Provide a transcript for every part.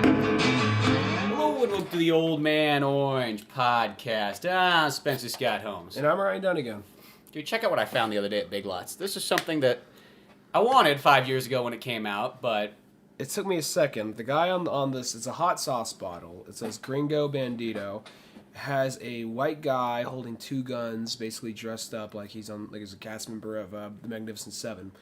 Hello and welcome to the Old Man Orange Podcast. I'm Spencer Scott Holmes. And I'm Ryan Dunigan. Dude, check out what I found the other day at Big Lots. This is something that I wanted 5 years ago when it came out, but... It took me a second. The guy on this, it's a hot sauce bottle. It says Gringo Bandito. Has a white guy holding two guns, basically dressed up like he's a cast member of The Magnificent Seven.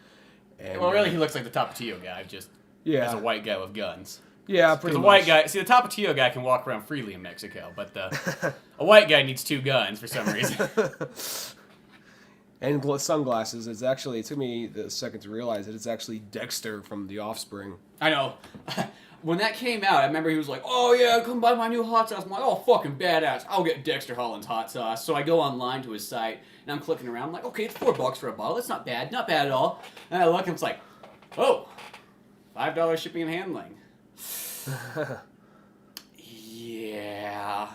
And, well, really, he looks like the Tapatio guy, just as a white guy with guns. Yeah, pretty much. The white guy, see, the Tapatio guy can walk around freely in Mexico, but a white guy needs two guns for some reason. And sunglasses. It took me a second to realize that it's actually Dexter from The Offspring. I know. When that came out, I remember he was like, "Oh yeah, come buy my new hot sauce." I'm like, "Oh, fucking badass! I'll get Dexter Holland's hot sauce." So I go online to his site and I'm clicking around. I'm like, "Okay, it's $4 for a bottle. That's not bad at all." And I look and it's like, "Oh, $5 shipping and handling." Yeah.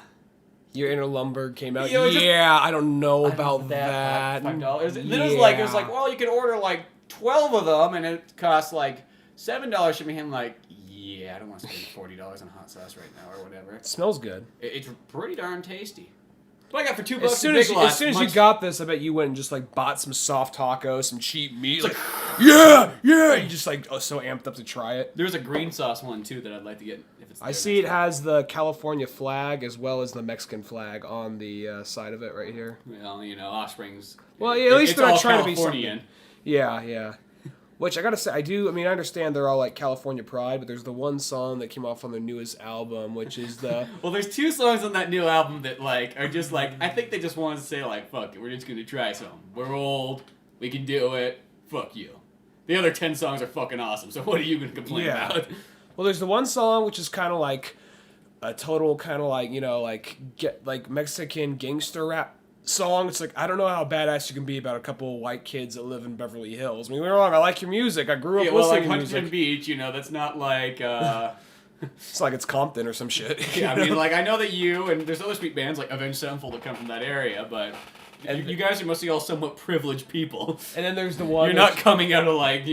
Your inner Lumberg came out. Yeah, I don't know about that. $5. Then it was like, well, you could order like 12 of them and it costs like $7 shipping and handling. Like, yeah, I don't want to spend $40 on hot sauce right now or whatever. It smells good. It's pretty darn tasty. What I got for $2 as soon as you got this, I bet you went and just like bought some soft tacos, some cheap meat. Like, yeah. You just like so amped up to try it. There's a green sauce one too that I'd like to get. If it's I see it has the California flag as well as the Mexican flag on the side of it right here. Well, Offspring's. Well, yeah, at least they're not trying to be Californian. something. Yeah. Which I gotta say, I understand they're all like California pride, but there's the one song that came off on their newest album, which is the... Well, there's two songs on that new album that like are just like, I think they just wanted to say like, fuck it, we're just gonna try something. We're old, we can do it, fuck you. The other 10 songs are fucking awesome, so what are you gonna complain about? Well, there's the one song which is kind of like a total kind of like, Mexican gangster rap song. It's like, I don't know how badass you can be about a couple of white kids that live in Beverly Hills. I mean, don't get me wrong, I like your music. I grew up listening to music. Huntington Beach, that's not like... It's like it's Compton or some shit. Yeah, I mean, like, I know that you, and there's other sweet bands like Avenged Sevenfold that come from that area, but you guys are mostly all somewhat privileged people. And then there's the one... You're not coming out of, like,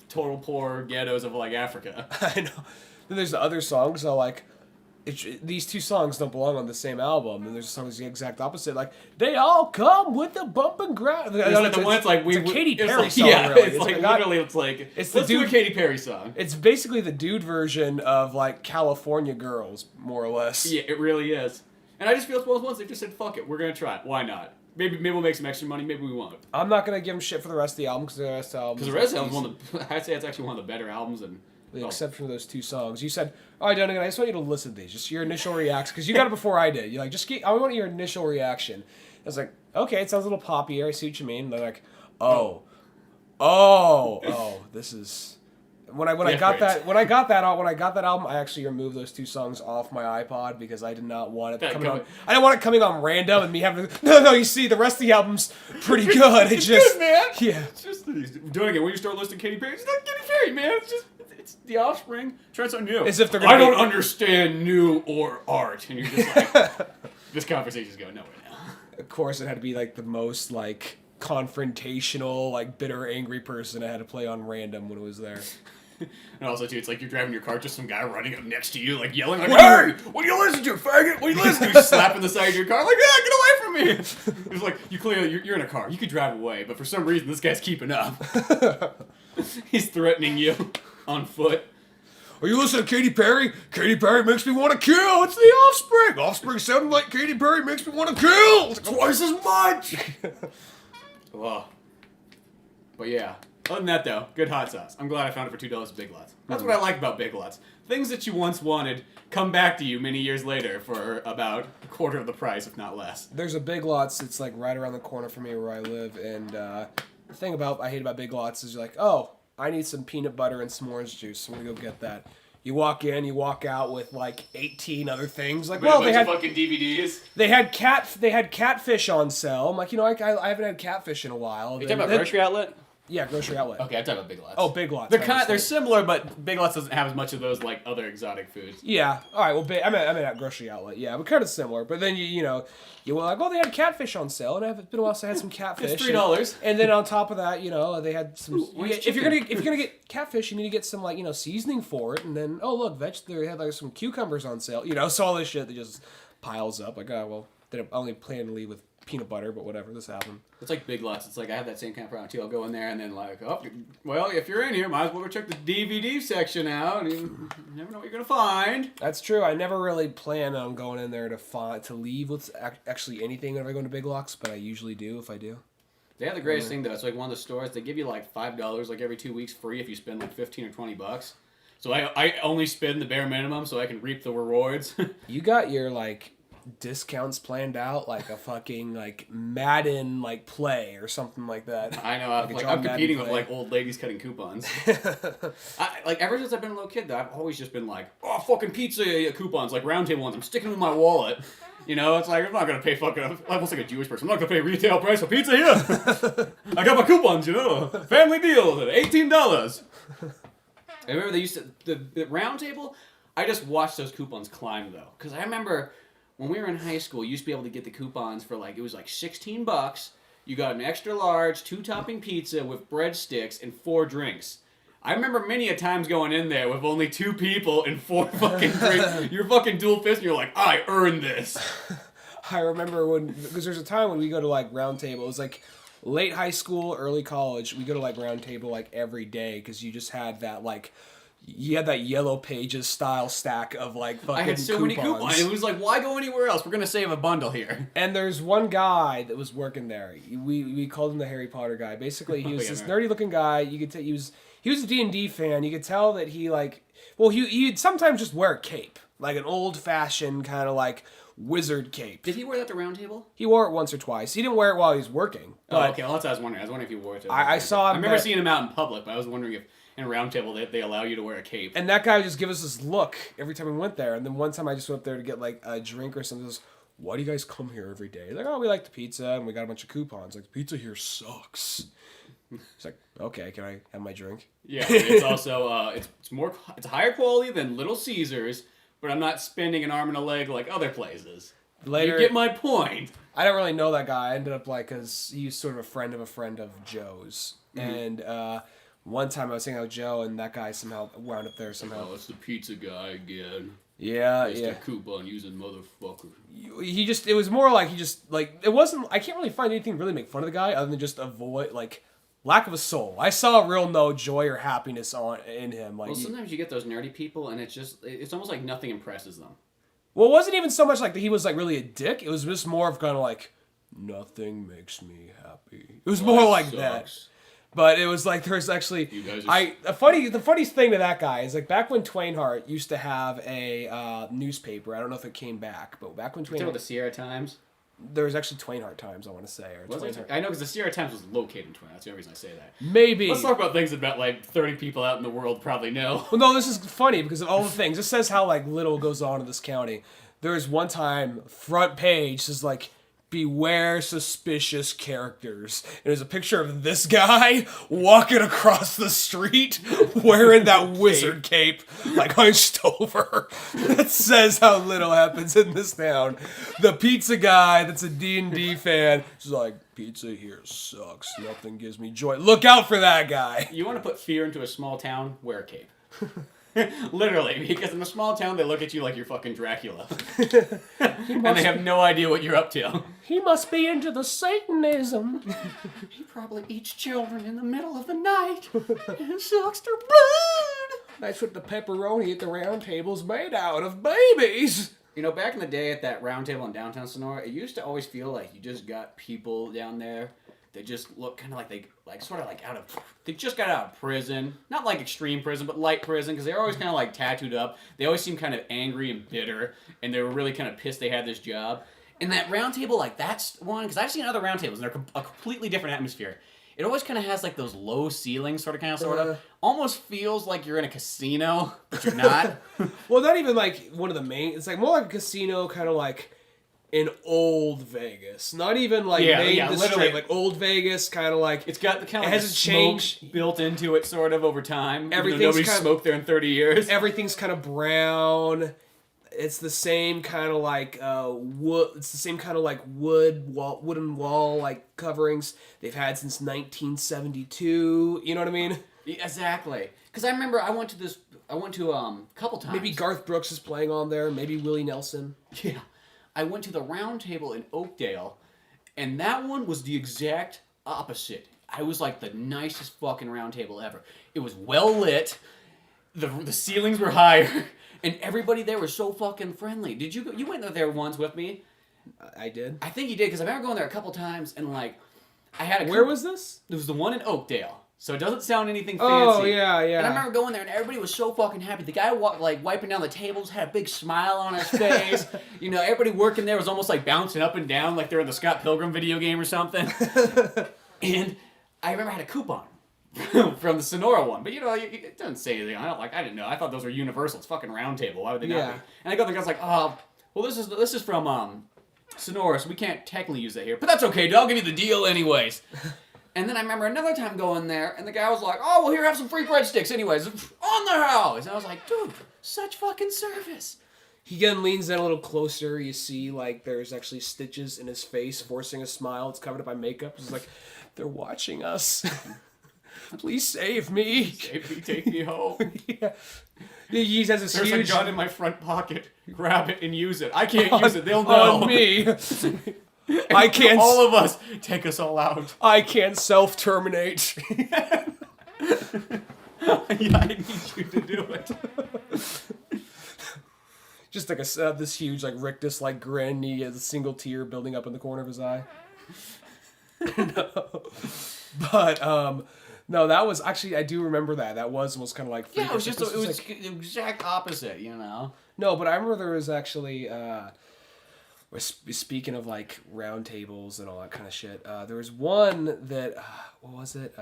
total poor ghettos of, like, Africa. I know. Then there's the other songs that like... these two songs don't belong on the same album, and there's a song that's the exact opposite. Like, they all come with a bump and grind. It's a Katy Perry song, yeah, really. Let's do a Katy Perry song. It's basically the dude version of, like, California Girls, more or less. Yeah, it really is. And I just feel once they just said, fuck it, we're going to try it. Why not? Maybe we'll make some extra money, maybe we won't. I'm not going to give them shit for the rest of the album, because the rest of the album... I'd say it's actually one of the better albums, and... With the exception of those two songs. You said, all right, Dunigan, I just want you to listen to these. Just your initial reaction. Because you got it before I did. You're like, I want your initial reaction. I was like, okay, it sounds a little poppier. I see what you mean. And they're like, oh, this is... When I got that album, I actually removed those two songs off my iPod because I did not want it coming on. I didn't want it coming on random and me having to... No, you see, the rest of the album's pretty good. It's just... good, man. Yeah. It's just... Doing it when you start listening to Katy Perry, it's not Katy Perry, man. It's just... It's The Offspring. Try something new. As if they're I don't understand new or art. And you're just like... This conversation's going nowhere now. Of course, it had to be like the most like confrontational, like bitter, angry person I had to play on random when it was there. And also, too, it's like you're driving your car, just some guy running up next to you, like yelling, like, "Hey, what are you listening to, faggot? What are you listening to?" Slapping the side of your car, like, "Yeah, get away from me!" It's like, you're in a car. You could drive away, but for some reason, this guy's keeping up. He's threatening you on foot. Are you listening to Katy Perry? Katy Perry makes me want to kill. It's the Offspring. Offspring sounding like Katy Perry makes me want to kill. It's twice as much. Well, but yeah. Other than that, though, good hot sauce. I'm glad I found it for $2 at Big Lots. That's what I like about Big Lots. Things that you once wanted come back to you many years later for about a quarter of the price, if not less. There's a Big Lots that's like right around the corner from me where I live, and the thing I hate about Big Lots is you're like, oh, I need some peanut butter and some orange juice. I'm gonna go get that. You walk in, you walk out with like 18 other things. Like, well, they had fucking DVDs. They had catfish on sale. I'm like, I haven't had catfish in a while. You talking about Grocery Outlet? Yeah, grocery outlet. Okay, I'm talking about Big Lots. Oh, Big Lots. They're similar, but Big Lots doesn't have as much of those like other exotic foods. Yeah. All right. Well, I meant at grocery outlet. Yeah, but kind of similar. But then you were like, oh, they had catfish on sale, and it's been a while since I had some catfish. It's $3. And then on top of that, they had some. Where's If you're gonna get catfish, you need to get some seasoning for it. And then they had like some cucumbers on sale. So all this shit that just piles up. Like, oh well, I only plan to leave with peanut butter, but whatever, this happened. It's like Big Lots. It's like I have that same kind of problem too. I'll go in there and then like, oh, well, if you're in here, might as well go check the DVD section out. You never know what you're gonna find. That's true. I never really plan on going in there to leave with actually anything if I go into Big Lots, but I usually do if I do. They have the greatest thing though. It's like one of the stores. They give you like $5 like every 2 weeks free if you spend like $15 or $20. So I only spend the bare minimum so I can reap the rewards. You got your discounts planned out like a fucking Madden play or something like that. I know. I'm competing with old ladies cutting coupons. Ever since I've been a little kid though, I've always just been like, oh, fucking pizza coupons, like round table ones. I'm sticking them in my wallet. It's like I'm not gonna pay I'm almost like a Jewish person. I'm not gonna pay retail price for pizza here. I got my coupons, family deal at $18. I remember they used to the round table. I just watched those coupons climb though, because I remember. When we were in high school, you used to be able to get the coupons for it was like $16. You got an extra large 2-topping pizza with breadsticks and 4 drinks. I remember many a times going in there with only 2 people and 4 fucking drinks. You're fucking dual fist and you're like, I earned this. I remember because there's a time when we go to round table. It was like late high school, early college. We go to round table every day because you just had that you had that Yellow Pages style stack of fucking I had so coupons. many coupons. It was like, why go anywhere else? We're gonna save a bundle here. And there's one guy that was working there. We called him the Harry Potter guy. Basically, he was this nerdy looking guy. You could tell he was a D&D fan. You could tell that he'd sometimes just wear a cape, like an old fashioned kind of wizard cape. Did he wear that to round table? He wore it once or twice. He didn't wear it while he was working. Oh, okay. Well, that's what I was wondering. I was wondering if he wore it to. I saw him. I remember seeing him out in public, but I was wondering if. In round table, they allow you to wear a cape. And that guy would just give us this look every time we went there. And then one time I just went up there to get a drink or something. He goes, why do you guys come here every day? Like, oh, we like the pizza and we got a bunch of coupons. Like, the pizza here sucks. It's like, okay, can I have my drink? Yeah, it's also it's higher quality than Little Caesars, but I'm not spending an arm and a leg like other places. Later, you get my point. I don't really know that guy. I ended up because he's sort of a friend of Joe's. Mm-hmm. And one time I was hanging out with Joe, and that guy somehow wound up there somehow. Oh, it's the pizza guy again. Yeah, Mr. Coupon using motherfucker. It was more it wasn't, I can't really find anything to really make fun of the guy other than just avoid, lack of a soul. I saw real no joy or happiness in him. Well, sometimes you get those nerdy people, and it's almost like nothing impresses them. Well, it wasn't even so much that he was really a dick. It was just more of kind of nothing makes me happy. It was more like sucks. That. But it was there's actually the funniest thing to that guy is back when Twain Hart used to have a newspaper. I don't know if it came back, but back when Twain Hart, the Sierra Times. There was actually Twain Hart Times, I want to say. I know because the Sierra Times was located in Twain. That's the only reason I say that. Maybe. Let's talk about things that about 30 people out in the world probably know. Well, no, this is funny because of all the things. This says how little goes on in this county. There was one time front page says beware suspicious characters. And there's a picture of this guy walking across the street wearing that wizard cape, hunched over. That says how little happens in this town. The pizza guy that's a D&D fan is pizza here sucks. Nothing gives me joy. Look out for that guy. You want to put fear into a small town? Wear a cape. Literally, because in a small town, they look at you like you're fucking Dracula. And they have no idea what you're up to. He must be into the Satanism. He probably eats children in the middle of the night and sucks their blood. That's what the pepperoni at the round table's made out of, babies. Back in the day at that round table in downtown Sonora, it used to always feel like you just got people down there that just look kind of like they they just got out of prison. Not extreme prison, but light prison, because they're always kind of tattooed up. They always seem kind of angry and bitter, and they were really kind of pissed they had this job. And that round table, that's one, because I've seen other round tables, and they're a completely different atmosphere. It always kind of has those low ceilings, sort of. Almost feels like you're in a casino, but you're not. Well, not even one of the main. It's more like a casino, kind of in old Vegas. Not even like main the street, like old Vegas, kind of like it's got the kind of it hasn't changed built into it sort of over time. Everything's nobody's smoked there in 30 years. Everything's kind of brown. It's the same kind of like wood. It's the same kind of like wooden wall like coverings they've had since 1972. You know what I mean? Yeah, exactly. Because I remember I went to a couple times. Maybe Garth Brooks is playing on there. Maybe Willie Nelson. Yeah. I went to the Round Table in Oakdale, and that one was the exact opposite. I was like the nicest fucking Round Table ever. It was well lit. The ceilings were higher. And everybody there was so fucking friendly. Did you went there once with me? I did. I think you did, because I remember going there a couple times, and like, I had a... Where was this? It was the one in Oakdale. So it doesn't sound anything fancy. Oh, yeah. And I remember going there, and everybody was so fucking happy. The guy, wiping down the tables had a big smile on his face. You know, everybody working there was almost like bouncing up and down like they're in the Scott Pilgrim video game or something. And I remember I had a coupon from the Sonora one. But, you know, it doesn't say anything. I didn't know. I thought those were universal. It's fucking Round Table. Why would they not be? And I go there, the guy's like, oh, well, this is from Sonora, so we can't technically use that here. But that's okay, dude. I'll give you the deal anyways. And then I remember another time going there, and the guy was like, oh, well, here, have some free breadsticks anyways. On the house. And I was like, dude, such fucking service. He again leans in a little closer. You see, like, there's actually stitches in his face, forcing a smile. It's covered up by makeup. He's like, they're watching us. Please save me. Save me, take me home. Yeah. He has this There's huge... a gun in my front pocket. Grab it and use it. I can't use it. They'll know. On me. I can't... All of us. Take us all out. I can't self-terminate. Yeah, I need you to do it. Just like this huge, like, rictus-like grin. He has a single tear building up in the corner of his eye. No. But, no, that was actually, I do remember that. That was kind of like... Yeah, it was just, it was like, the exact opposite, you know? No, but I remember there was actually, speaking of, like, round tables and all that kind of shit, there was one that, what was it?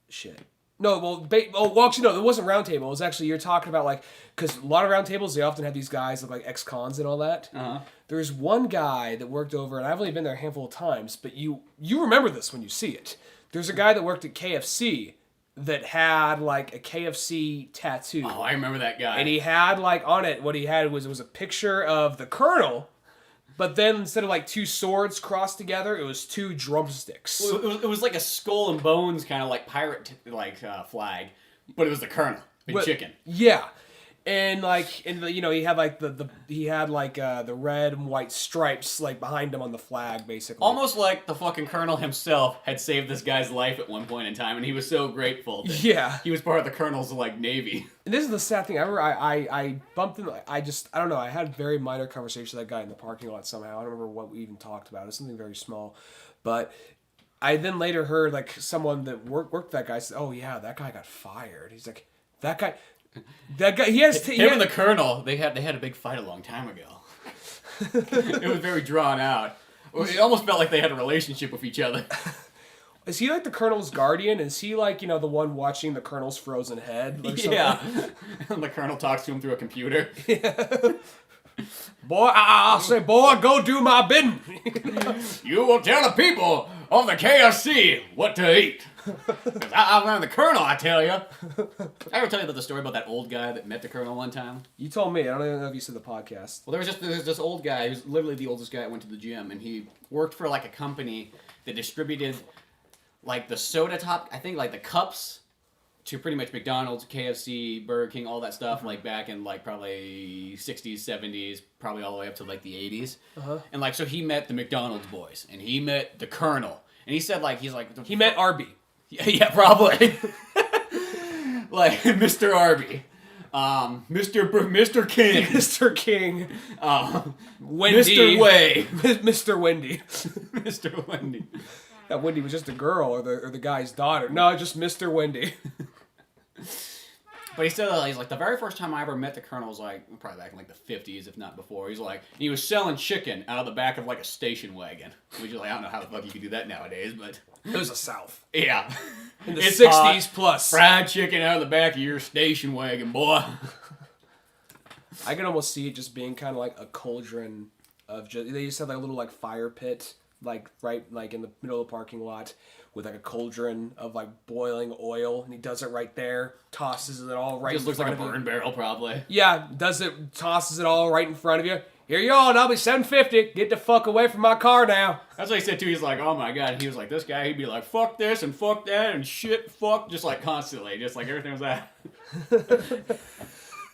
Shit. No, well, actually, no, it wasn't round table. It was actually, you're talking about, like, because a lot of round tables, they often have these guys with, like, ex-cons and all that. Uh-huh. There's one guy that worked over, and I've only been there a handful of times, but you remember this when you see it. There's a guy that worked at KFC that had, like, a KFC tattoo. Oh, I remember that guy. And he had, like, on it, what he had was a picture of the Colonel, but then instead of, like, two swords crossed together, it was two drumsticks. Well, it was like a skull and bones kind of, like, pirate, flag, but it was the Colonel in chicken. Yeah. And like, you know, he had like the red and white stripes like behind him on the flag, basically. Almost like the fucking Colonel himself had saved this guy's life at one point in time, and he was so grateful. Yeah, he was part of the Colonel's like Navy. And this is the sad thing. I bumped him. I don't know. I had a very minor conversation with that guy in the parking lot somehow. I don't remember what we even talked about. It's something very small, but I then later heard like someone that worked with that guy said, "Oh yeah, that guy got fired." He's like, that guy. He has him and the Colonel. They had a big fight a long time ago. It was very drawn out. It almost felt like they had a relationship with each other. Is he like the Colonel's guardian? Is he like, you know, the one watching the Colonel's frozen head? Or something? Yeah. And the Colonel talks to him through a computer. Yeah. Boy, I'll say, boy, go do my bidding. You will tell the people of the KFC what to eat. I'm the Colonel, I tell you. I ever tell you about the story about that old guy that met the Colonel one time? You told me. I don't even know if you said the podcast. Well, there was this old guy who's literally the oldest guy that went to the gym, and he worked for like a company that distributed like the soda top, I think like the cups to pretty much McDonald's, KFC, Burger King, all that stuff, like back in like probably 60s, 70s, probably all the way up to like the 80s. Uh-huh. And like, so he met the McDonald's boys, and he met the Colonel, and he said like, he met Arby. Yeah, probably. Like Mr. Arby. Mr. King. Mr. King. Wendy. Mr. Way. Mr. Wendy. Mr. Wendy. That Wendy was just a girl or the guy's daughter. No, just Mr. Wendy. But he said, he's like, the very first time I ever met the Colonel was like, probably back in like the 50s, if not before. He's like, he was selling chicken out of the back of like a station wagon. Which is like, I don't know how the fuck you could do that nowadays, but. It was the South. Yeah. In the 60s plus. Fried chicken out of the back of your station wagon, boy. I can almost see it just being kind of like a cauldron of just they just had like a little like fire pit like right like in the middle of the parking lot with like a cauldron of like boiling oil, and he does it right there, tosses it all right. Just in looks front like a of you. burn barrel, probably. Yeah, tosses it all right in front of you. Here you are, and I'll be $7.50. Get the fuck away from my car now. That's what he said too. He's like, oh my god. He was like, this guy. He'd be like, fuck this and fuck that and shit, fuck, just like constantly, just like everything was that.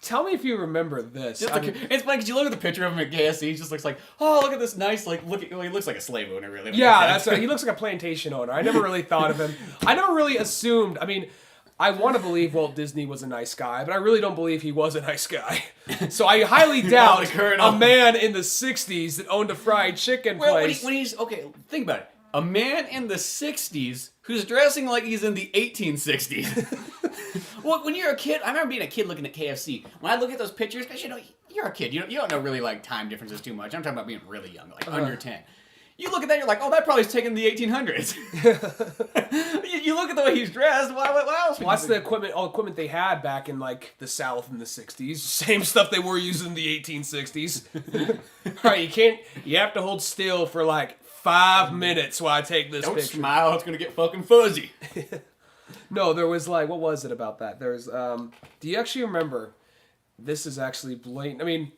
Tell me if you remember this. It's funny because you look at the picture of him at KFC. He just looks like, oh, look at this nice, like, he looks like a slave owner, really. Yeah, that's right. He looks like a plantation owner. I never really thought of him. I never really assumed. I mean, I want to believe Walt Disney was a nice guy, but I really don't believe he was a nice guy. So I highly doubt a man in the 60s that owned a fried chicken place. When he's okay, think about it. A man in the 60s who's dressing like he's in the 1860s. Well, when you're a kid, I remember being a kid looking at KFC. When I look at those pictures, because you're a kid, you don't know really like time differences too much. I'm talking about being really young, like under 10. You look at that, you're like, oh, that probably taken the 1800s. you look at the way he's dressed. What else? Well, that's the equipment they had back in like the South in the 60s. Same stuff they were using in the 1860s. Right, you have to hold still for like 5 minutes while I take this picture. Don't smile, it's gonna get fucking fuzzy. No, there was like, what was it about that? There's, do you actually remember? This is actually blatant. I mean,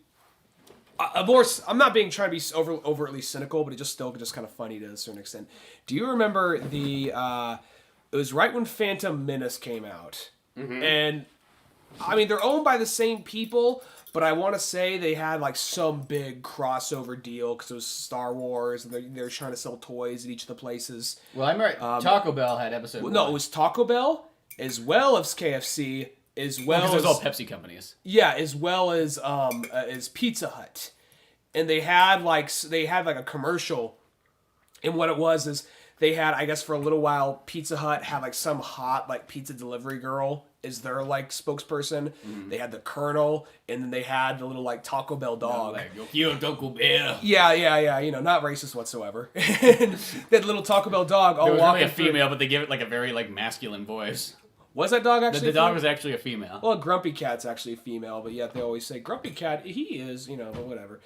of course, I'm not trying to be overtly cynical, but it's just still just kind of funny to a certain extent. Do you remember it was right when Phantom Menace came out. Mm-hmm. And, I mean, they're owned by the same people, but I want to say they had like some big crossover deal because it was Star Wars and they're trying to sell toys at each of the places. Well, I'm right. Taco Bell had episode 1. No, it was Taco Bell as well as KFC as well as... Because those all Pepsi companies. Yeah, as well as Pizza Hut. And they had like a commercial, and what it was is they had, I guess for a little while, Pizza Hut had like some hot like pizza delivery girl is their like spokesperson. Mm-hmm. They had the Colonel, and then they had the little like Taco Bell dog. Taco Bell. Yeah. Not racist whatsoever. That little Taco Bell dog all walking. It was really a female, but they give it like a very like masculine voice. Was that dog actually? The dog was actually a female. Well, Grumpy Cat's actually a female, but yet they always say Grumpy Cat. He is, but whatever.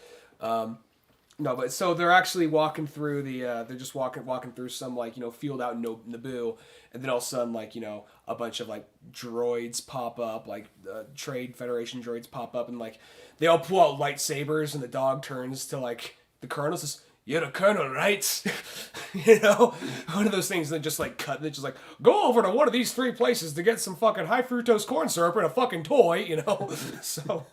No, but so they're actually walking through they're just walking through some like, field out in Naboo, and then all of a sudden like, a bunch of like droids pop up, like Trade Federation droids pop up, and like they all pull out lightsabers, and the dog turns to like the Colonel and says, "You're the Colonel, right?" One of those things that just like cut, and it's just like, go over to one of these 3 places to get some fucking high fructose corn syrup and a fucking toy, so.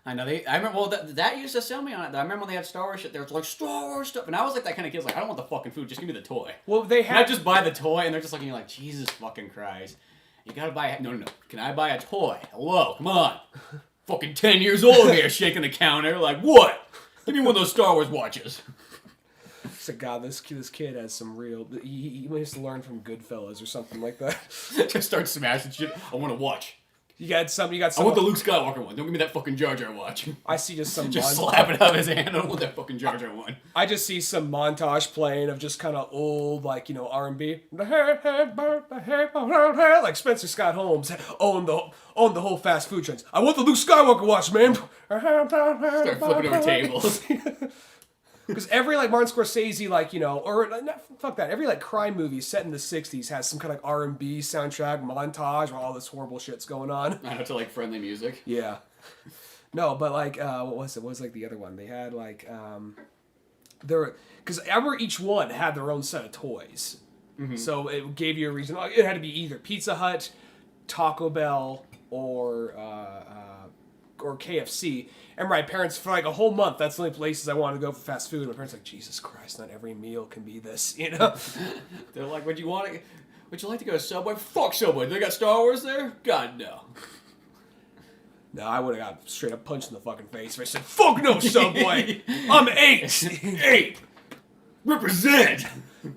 I know I remember. Well, that used to sell me on it. I remember when they had Star Wars shit. There was like Star Wars stuff, and I was like that kind of kid. Like, I don't want the fucking food. Just give me the toy. Well, they had. I just buy the toy, and they're just looking like, Jesus fucking Christ. You gotta buy. No. Can I buy a toy? Hello, come on. Fucking 10 years old here, shaking the counter. Like, what? Give me one of those Star Wars watches. So God, this kid has some real. He needs to learn from Goodfellas or something like that. Just start smashing shit. I want to watch. You got some. I want the Luke Skywalker one. Don't give me that fucking Jar Jar watch. I see just some. Just slap it out of his hand. I don't want that fucking Jar Jar one. I just see some montage playing of just kind of old, like R&B, like Spencer Scott Holmes owned the whole fast food trends. I want the Luke Skywalker watch, man. Start flipping over tables. Because every like Martin Scorsese fuck that, every like crime movie set in the 60s has some kind of like R&B soundtrack montage where all this horrible shit's going on. I know, to like friendly music. Yeah. No, but like what was it? What was like the other one? They had like because each one had their own set of toys. Mm-hmm. So it gave you a reason. It had to be either Pizza Hut, Taco Bell, or KFC. And my parents, for like a whole month, that's the only places I wanted to go for fast food. And my parents were like, Jesus Christ, not every meal can be this, They're like, would you like to go to Subway? Fuck Subway. They got Star Wars there? God, no. No, I would have got straight up punched in the fucking face if I said, fuck no, Subway. I'm 8. 8. Represent.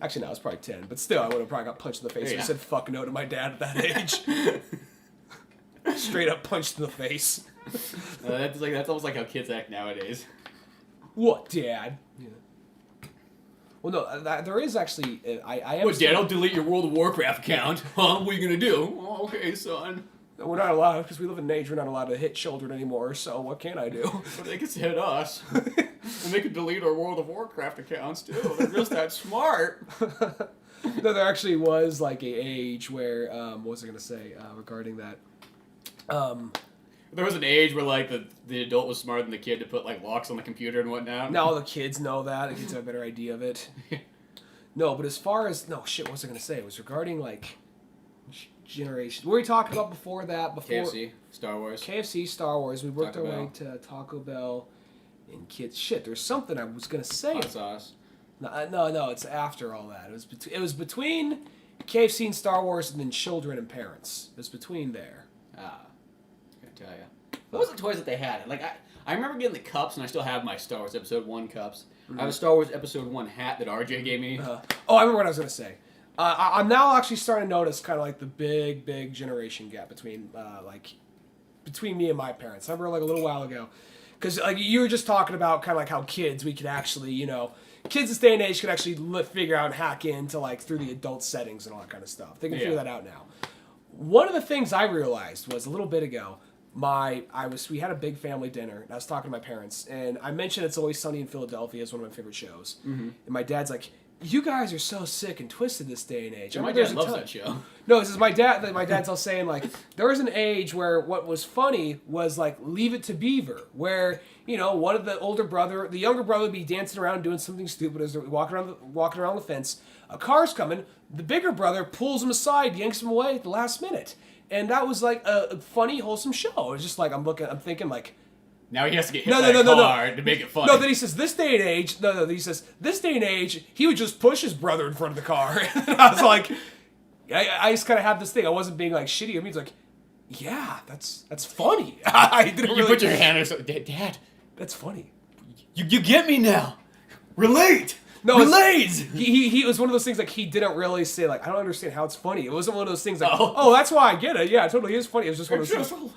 Actually, no, I was probably 10. But still, I would have probably got punched in the face if I said fuck no to my dad at that age. Straight up punched in the face. That's almost like how kids act nowadays. What, Dad? Yeah. Well, no, there is actually. I am. What, Dad? I'll delete your World of Warcraft account. Huh? What are you gonna do? Oh, okay, son. We're not allowed, because we live in an age we're not allowed to hit children anymore, so what can I do? But they can hit us. And they can delete our World of Warcraft accounts, too. They're just that smart. No, there actually was, like, a age where, what was I going to say regarding that? There was an age where, like, the adult was smarter than the kid to put, like, locks on the computer and whatnot. Now all the kids know that. The kids have a better idea of it. No, but as far as... No, shit, what was I going to say? It was regarding, like... Generation. What were we talking about before that? KFC, Star Wars. KFC, Star Wars. We worked Taco our Bell. way to Taco Bell and kids. Shit, there's something I was gonna say. Hot sauce. No. It's after all that. It was between KFC and Star Wars, and then children and parents. It was between there. I can't tell you. What was the toys that they had? Like I remember getting the cups, and I still have my Star Wars Episode 1 cups. I have a Star Wars Episode 1 hat that RJ gave me. I remember what I was gonna say. I'm now actually starting to notice kind of like the big generation gap between me and my parents. I remember like a little while ago, because like you were just talking about kind of like how kids we could actually kids this day and age could actually figure out and hack into like through the adult settings and all that kind of stuff. They can figure that out now. One of the things I realized was a little bit ago. We had a big family dinner, and I was talking to my parents, and I mentioned It's Always Sunny in Philadelphia as one of my favorite shows. Mm-hmm. And my dad's like, "You guys are so sick and twisted this day and age." Yeah, my dad loves that show. No, this is my dad. My dad's all saying like, there was an age where what was funny was like Leave It to Beaver, where one of the younger brother would be dancing around doing something stupid as they're walking around the fence. A car's coming. The bigger brother pulls him aside, yanks him away at the last minute, and that was like a funny, wholesome show. It was just like I'm thinking like. Now he has to get hit by a car to make it funny. No, then he says, this day and age, this day and age, he would just push his brother in front of the car. And I was like, I just kind of had this thing. I wasn't being like shitty. I mean, it's like, yeah, that's funny. I didn't You put your hand on something. Dad, that's funny. You get me now. Relate. No, relate. He was one of those things like he didn't really say like I don't understand how it's funny. It wasn't one of those things like oh that's why I get it. Yeah, it totally is funny. It was just one of those things.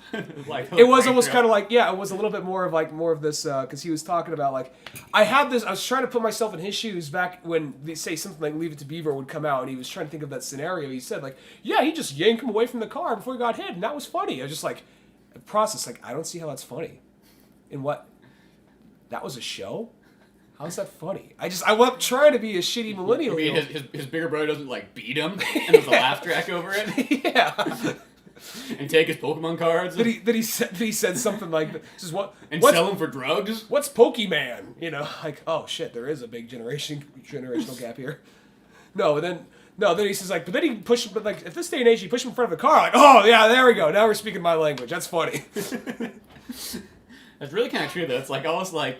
It was almost kind of like it was a little bit more of this because he was talking about like I was trying to put myself in his shoes back when they say something like Leave It to Beaver would come out, and he was trying to think of that scenario. He said like he just yanked him away from the car before he got hit, and that was funny. I was just like process like I don't see how that's funny. And what that was a show. How's that funny? I wasn't trying to be a shitty millennial. You mean his bigger brother doesn't like beat him and there's a laugh track over it? Yeah. And take his Pokemon cards? That he said something like this is what and sell them for drugs? What's Pokemon? Like oh shit, there is a big generational gap here. Then he says like, but then he pushed him, but like at this day and age he pushed him in front of the car, like, oh yeah, there we go. Now we're speaking my language. That's funny. That's really kind of true though. It's like almost like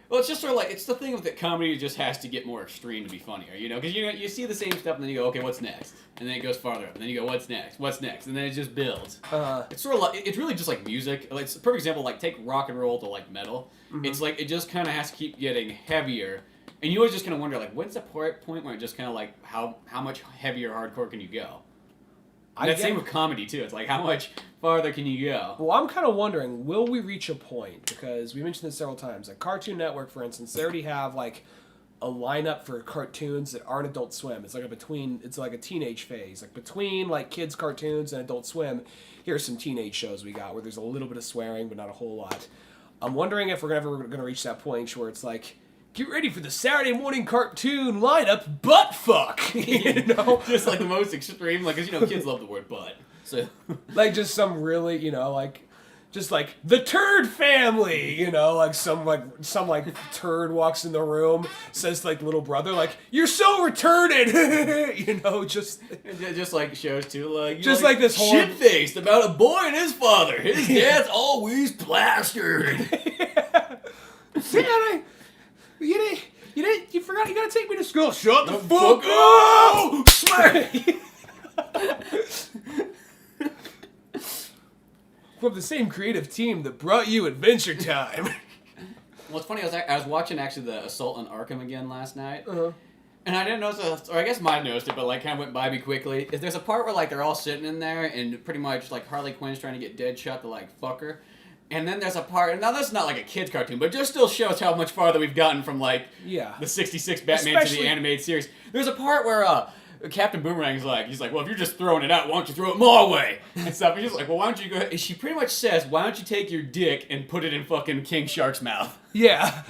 well, it's just sort of like, it's the thing with that comedy just has to get more extreme to be funnier, because you see the same stuff and then you go, okay, what's next? And then it goes farther up, and then you go, what's next? And then it just builds. It's sort of like, it's really just like music. Like, it's a perfect example, like, take rock and roll to, like, metal. Mm-hmm. It's like, it just kind of has to keep getting heavier, and you always just kind of wonder, like, when's the point where it just kind of like, how much heavier hardcore can you go? Same with comedy, too. It's like, how much farther can you go? Well, I'm kind of wondering, will we reach a point? Because we mentioned this several times. Like, Cartoon Network, for instance, they already have, like, a lineup for cartoons that aren't Adult Swim. It's like a teenage phase. Like, between, like, kids' cartoons and Adult Swim, here's some teenage shows we got where there's a little bit of swearing, but not a whole lot. I'm wondering if we're ever going to reach that point where it's like, get ready for the Saturday morning cartoon lineup, butt fuck. Just like the most extreme, like, because kids love the word butt. So, like just some really, just like the turd family, like some turd walks in the room, says like little brother, like you're so retarded, just like shows too, like just like this whole shit faced about a boy and his father. His dad's always plastered. Dad, you forgot you gotta take me to school. Shut the fuck up! Smack! From the same creative team that brought you Adventure Time. Well, it's funny, I was watching actually the Assault on Arkham again last night. Uh-huh. And I didn't notice, or I guess might have noticed it, but like kind of went by me quickly. Is there's a part where like they're all sitting in there and pretty much like Harley Quinn's trying to get Deadshot to like fuck her. And then there's a part, and now that's not like a kid's cartoon, but it just still shows how much farther we've gotten from like the 66 Batman to the animated series. There's a part where Captain Boomerang's like, he's like, well, if you're just throwing it out, why don't you throw it my way? And stuff. And he's like, well, why don't you go ahead? And she pretty much says, why don't you take your dick and put it in fucking King Shark's mouth? Yeah.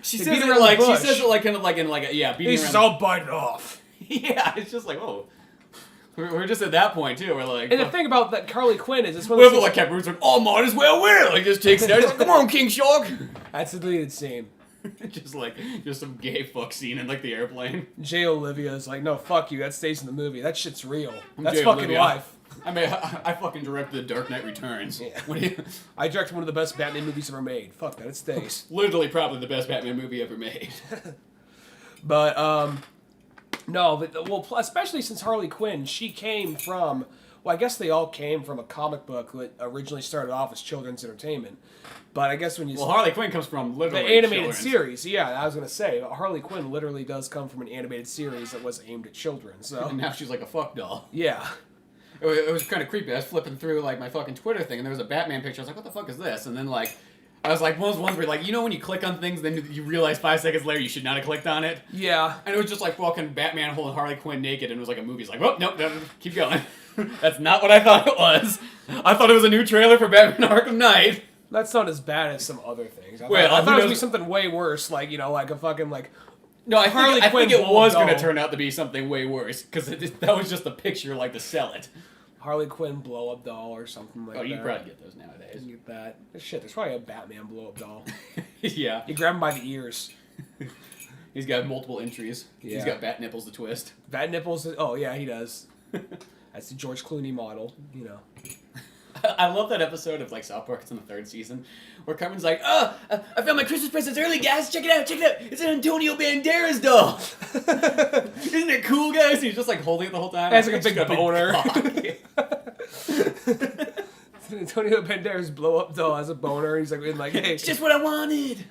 She says it like kind of like in like a, yeah, beating He's around. so biting off. Yeah, it's just like, oh. We're just at that point too. We're like, and the thing about that Harley Quinn is this one. Well, like Captain Boomerang's like, oh, might as well win. Like just takes it out. He's like, come on, King Shark. That's the deleted scene. just some gay fuck scene in like the airplane. Jay Olivia's like, no, fuck you. That stays in the movie. That shit's real. That's Jay fucking Olivia. life. I mean, I fucking directed The Dark Knight Returns. Yeah. What do you... I directed one of the best Batman movies ever made. Fuck that, it stays. Literally, probably the best Batman movie ever made. But no, but well, especially since Harley Quinn, she came from. Well, I guess they all came from a comic book that originally started off as children's entertainment. But I guess when you Harley Quinn comes from literally the animated children's. series, yeah, I was gonna say Harley Quinn literally does come from an animated series that was aimed at children. So And now she's like a fuck doll. yeah. It was kind of creepy. I was flipping through like my fucking Twitter thing, and there was a Batman picture. I was like, "What the fuck is this?" And then like, I was like, one of those ones where like, you know, when you click on things, then you realize 5 seconds later you should not have clicked on it. Yeah. And it was just like fucking Batman holding Harley Quinn naked, and it was like a movie. It's like, oh nope, no, keep going. That's not what I thought it was. I thought it was a new trailer for Batman Arkham Knight. That's not as bad as some other things. I Wait, thought it was gonna be something way worse, like like a fucking like. No, I think it was going to doll. turn out to be something way worse because that was just a picture like to sell it. Harley Quinn blow up doll or something like that. Oh, you probably get those nowadays. You get that. Shit, there's probably a Batman blow up doll. Yeah. You grab him by the ears. He's got multiple entries. Yeah. He's got bat nipples to twist. Bat nipples. Oh yeah, he does. That's the George Clooney model, you know. I love that episode of like South Park. It's in the 3rd season where Carmen's like, "Oh, I found my Christmas presents early, guys. Check it out, check it out. It's an Antonio Banderas doll. Isn't it cool, guys?" And he's just like holding it the whole time. That's like a big boner. Antonio Banderas blow up doll has a boner. He's like, hey, it's just what I wanted.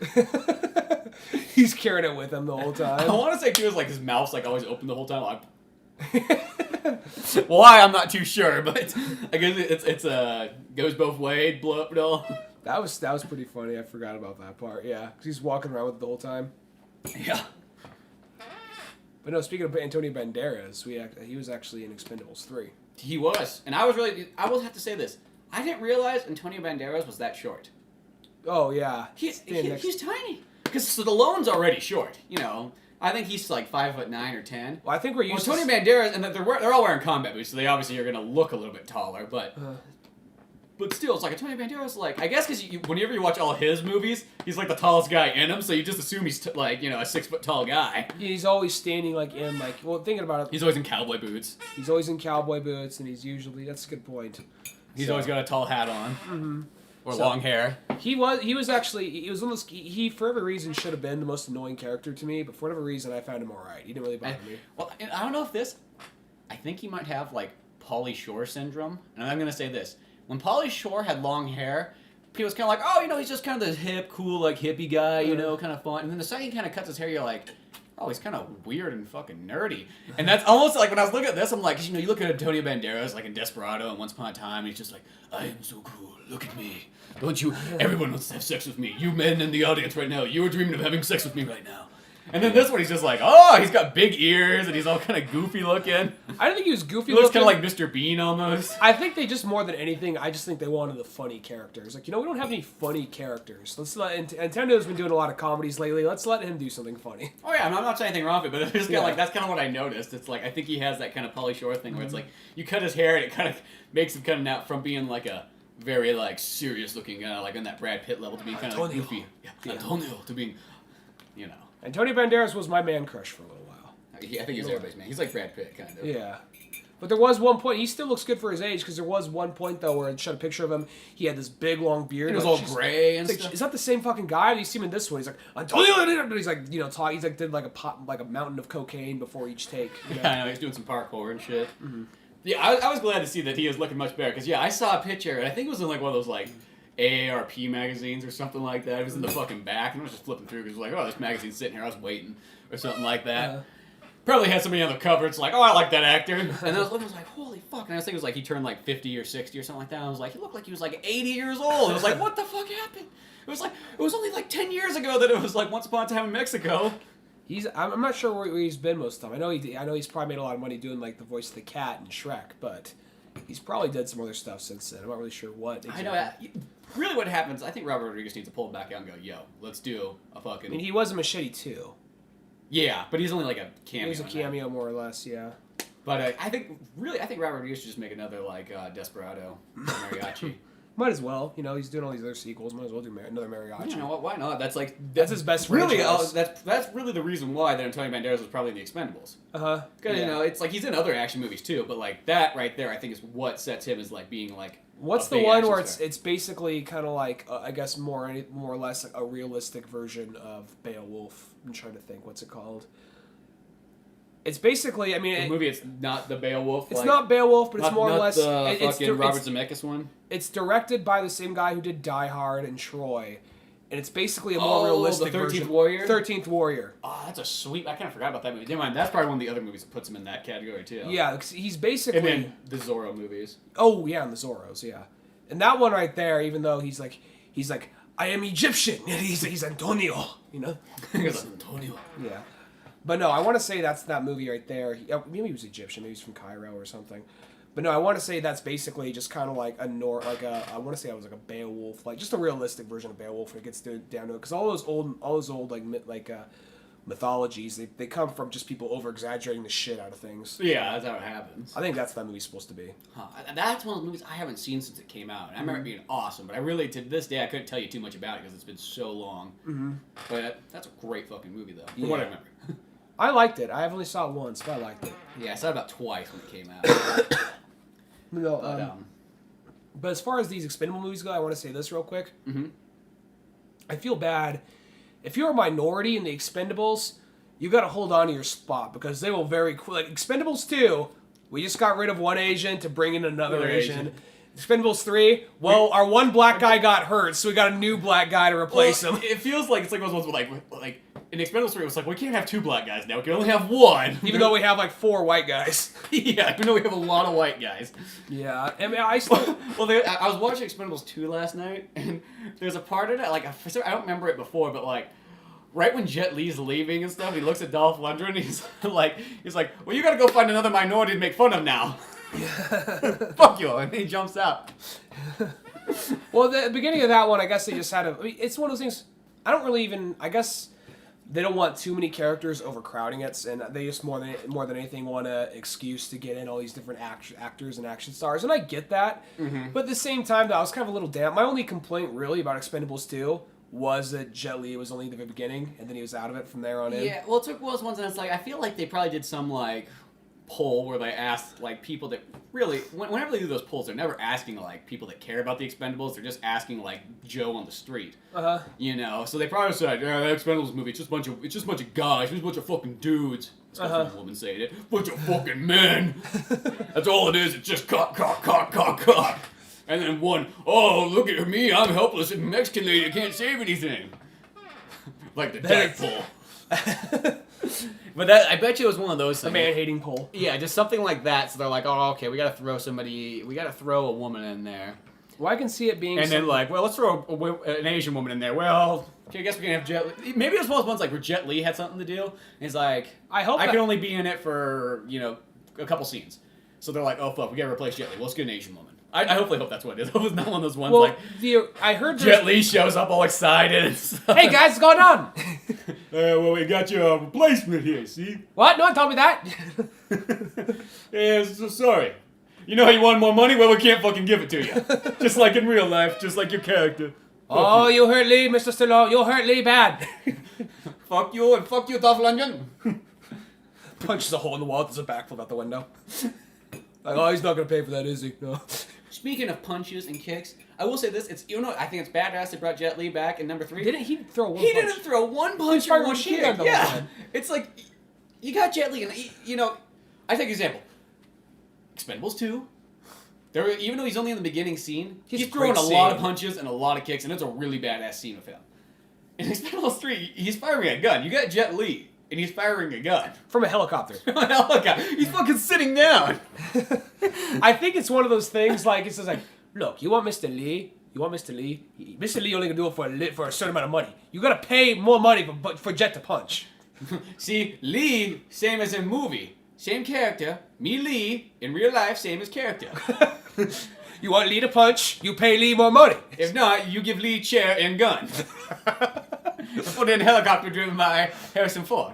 He's carrying it with him the whole time. I want to say too is like his mouth's like always open the whole time. Why? I'm not too sure, but I guess it's a goes both ways blow up doll. That was pretty funny. I forgot about that part. Yeah, 'cause he's walking around with it the whole time. Yeah. But no, speaking of Antonio Banderas, he was actually in Expendables 3. He was, and I will have to say this. I didn't realize Antonio Banderas was that short. Oh yeah, He's tiny. Because Stallone's already short, you know. I think he's like 5'9" or 10. Well, I think we're used to Antonio Banderas, and they're all wearing combat boots, so they obviously are going to look a little bit taller, but still, it's like Antonio Banderas, like, I guess because whenever you watch all his movies, he's like the tallest guy in them, so you just assume he's like, you know, a 6 foot tall guy. He's always standing like in like, well, thinking about it, He's always in cowboy boots. he's always in cowboy boots, and he's usually, that's a good point. He's always got a tall hat on. Mm-hmm. Or long hair. He was actually, he was almost, he for every reason should have been the most annoying character to me, but for whatever reason I found him alright. He didn't really bother me. Well, I don't know if I think he might have like Pauly Shore syndrome, and I'm going to say this. When Pauly Shore had long hair, people was kind of like, oh, you know, he's just kind of this hip, cool, like hippie guy, you know, kind of fun. And then the second he kind of cuts his hair, you're like, oh, he's kind of weird and fucking nerdy. And that's almost like when I was looking at this, I'm like, you know, you look at Antonio Banderas like in Desperado and Once Upon a Time, and he's just like, I am so cool, look at me. Don't you, everyone wants to have sex with me. You men in the audience right now, you are dreaming of having sex with me right now. And then this one, he's just like, oh, he's got big ears, and he's all kind of goofy looking. I didn't think he was goofy He looks looking. kind of like Mr. Bean almost. I think they just, more than anything, I just think they wanted the funny characters. Like, you know, we don't have any funny characters. Let's let, Nintendo's been doing a lot of comedies lately. Let's let him do something funny. Oh yeah, I'm not saying anything wrong with it, but it's just kind Yeah. of like, that's kind of what I noticed. It's like, I think he has that kind of Pauly Shore thing where it's like, you cut his hair and it kind of makes him kind of now from being like a very like serious looking guy, like in that Brad Pitt level, to being kind of like goofy. Yeah, Antonio, to being, you know. Antonio Banderas was my man crush for a little while. I think he was everybody's man. He's like Brad Pitt, kind of. Yeah. But there was one point, he still looks good for his age, because there was one point, though, where it showed a picture of him, he had this big, long beard. He was all gray and like, stuff. is that the same fucking guy? And you see him in this one, he's like, Antonio, he's like, you know, he's like, did like a mountain of cocaine before each take. You know? Yeah, I know, he's doing some parkour and shit. Mm-hmm. Yeah, I was glad to see that he is looking much better, because yeah, I saw a picture, and I think it was in like one of those like AARP magazines or something like that. It was in the fucking back, and I was just flipping through because it was like, oh, this magazine's sitting here, I was waiting, or something like that. Probably had somebody on the cover, it's like, oh, I like that actor. And I was looking, I was like, holy fuck. And I was thinking it was like he turned like 50 or 60 or something like that. And I was like, he looked like he was like 80 years old. I was like, what the fuck happened? It was only like 10 years ago that it was like Once Upon a Time in Mexico. I'm not sure where he's been most of the time. I know he's probably made a lot of money doing like the voice of the cat and Shrek, but he's probably did some other stuff since then. I'm not really sure what. Exactly. I know. Really, what happens? I think Robert Rodriguez needs to pull it back out and go, "Yo, let's do a fucking." I mean, he was a Machete too. Yeah, but he's only like a cameo. He was a cameo, more or less. Yeah. But I think Robert Rodriguez should just make another like Desperado mariachi. Might as well. You know, he's doing all these other sequels. Might as well do another mariachi. You know what? Why not? That's his best really. franchise. That's really the reason why that Antonio Banderas was probably in the Expendables. Because you know, it's like he's in other action movies too, but like that right there, I think is what sets him as like being like. What's the one where it's basically kind of like I guess more or less like a realistic version of Beowulf? I'm trying to think. What's it called? It's basically, I mean... The movie, it's not the Beowulf? It's not Beowulf, but it's more or less... the fucking Robert Zemeckis one? It's directed by the same guy who did Die Hard and Troy. And it's basically a more realistic version. the 13th Warrior? 13th Warrior. Oh, that's a sweet... I kind of forgot about that movie. Never mind, that's probably one of the other movies that puts him in that category, too. Yeah, he's basically... And then the Zorro movies. Oh, yeah, and the Zorros, yeah. And that one right there, even though he's like, I am Egyptian, and he's Antonio, you know? He's Antonio. Yeah. But no, I want to say that's that movie right there. Maybe he was Egyptian. Maybe he's from Cairo or something. But no, I want to say that's basically just kind of like I want to say I was like a Beowulf, like just a realistic version of Beowulf when it gets down to it. Because all those old like mythologies, they come from just people over exaggerating the shit out of things. Yeah, that's how it happens. I think that's what that movie's supposed to be. That's one of the movies I haven't seen since it came out. And I remember it being awesome, but I really, to this day, I couldn't tell you too much about it because it's been so long. Mm-hmm. But that's a great fucking movie, though, from what I remember. I liked it. I only saw it once, but I liked it. Yeah, I saw it about twice when it came out. But as far as these Expendable movies go, I want to say this real quick. Mm-hmm. I feel bad. If you're a minority in the Expendables, you got to hold on to your spot because they will very quick. Like Expendables 2, we just got rid of one Asian to bring in another Asian. Expendables 3, our one black guy got hurt, so we got a new black guy to replace him. It feels like it's like those ones with like in Expendables 3, it was like, we can't have two black guys now. We can only have one. Even though we have like 4 white guys. Yeah, even though we have a lot of white guys. Yeah, I mean, I still... I was watching Expendables 2 last night, and there's a part in it, like, I don't remember it before, but like, right when Jet Li's leaving and stuff, he looks at Dolph Lundgren, and he's like, well, you gotta go find another minority to make fun of now. Fuck you, and he jumps out. Well, the beginning of that one, I guess they just had it's one of those things, I don't really even, I guess... They don't want too many characters overcrowding it, and they just more than anything want an excuse to get in all these different actors and action stars, and I get that. Mm-hmm. But at the same time, though, I was kind of a little down. My only complaint really about Expendables 2 was that Jet Li was only the beginning, and then he was out of it from there on in. Yeah, well, it took those ones, and it's like I feel like they probably did some like poll where they asked like people that really whenever they do those polls, they're never asking like people that care about the Expendables. They're just asking like Joe on the street. You know, so they probably said, "Yeah, that Expendables movie, it's just a bunch of guys, it's just a bunch of fucking dudes." Especially a woman saying it, "Bunch of fucking men." That's all it is. It's just cock. And then one, "Oh, look at me, I'm helpless and Mexican lady, I can't save anything." Like the tadpole. But I bet you it was one of those things. A man-hating poll. Yeah, just something like that. So they're like, oh, okay, we gotta throw a woman in there. Well, I can see it being... And then like, well, let's throw an Asian woman in there. Well, okay, I guess we can have Jet Li. Maybe it was one of those ones like where Jet Li had something to do. And he's like, I can only be in it for, a couple scenes. So they're like, oh, fuck, we gotta replace Jet Li. Well, let's get an Asian woman. I hopefully hope that's what it is. It was not one of those ones I heard Jet Li shows up all excited and stuff. Hey guys, what's going on? Well, we got your replacement here, see? What? No one told me that. Yeah, so sorry. You know how you want more money? Well, we can't fucking give it to you. Just like in real life, just like your character. Oh, you hurt Lee, Mr. Stallone. You hurt Lee bad. Fuck you, and fuck you, Dolph Lundgren. Punches a hole in the wall, there's a backflip out the window. Like, oh, he's not gonna pay for that, is he? No. Speaking of punches and kicks, I will say this: I think it's badass they brought Jet Li back in number 3. Didn't he throw one? He didn't throw one punch or one kick. Yeah, it's like you got Jet Li, and I take an example. Expendables 2. Even though he's only in the beginning scene, he's throwing a lot of punches and a lot of kicks, and it's a really badass scene with him. In Expendables 3, he's firing a gun. You got Jet Li. And he's firing a gun. From a helicopter. He's fucking sitting down. I think it's one of those things like, it says like, look, you want Mr. Lee? Mr. Lee only can do it for a certain amount of money. You gotta pay more money for Jet to punch. See, Lee, same as in movie. Same character. Me, Lee, in real life, same as character. You want Lee to punch, you pay Lee more money. If not, you give Lee chair and gun. Put in a helicopter driven by Harrison Ford.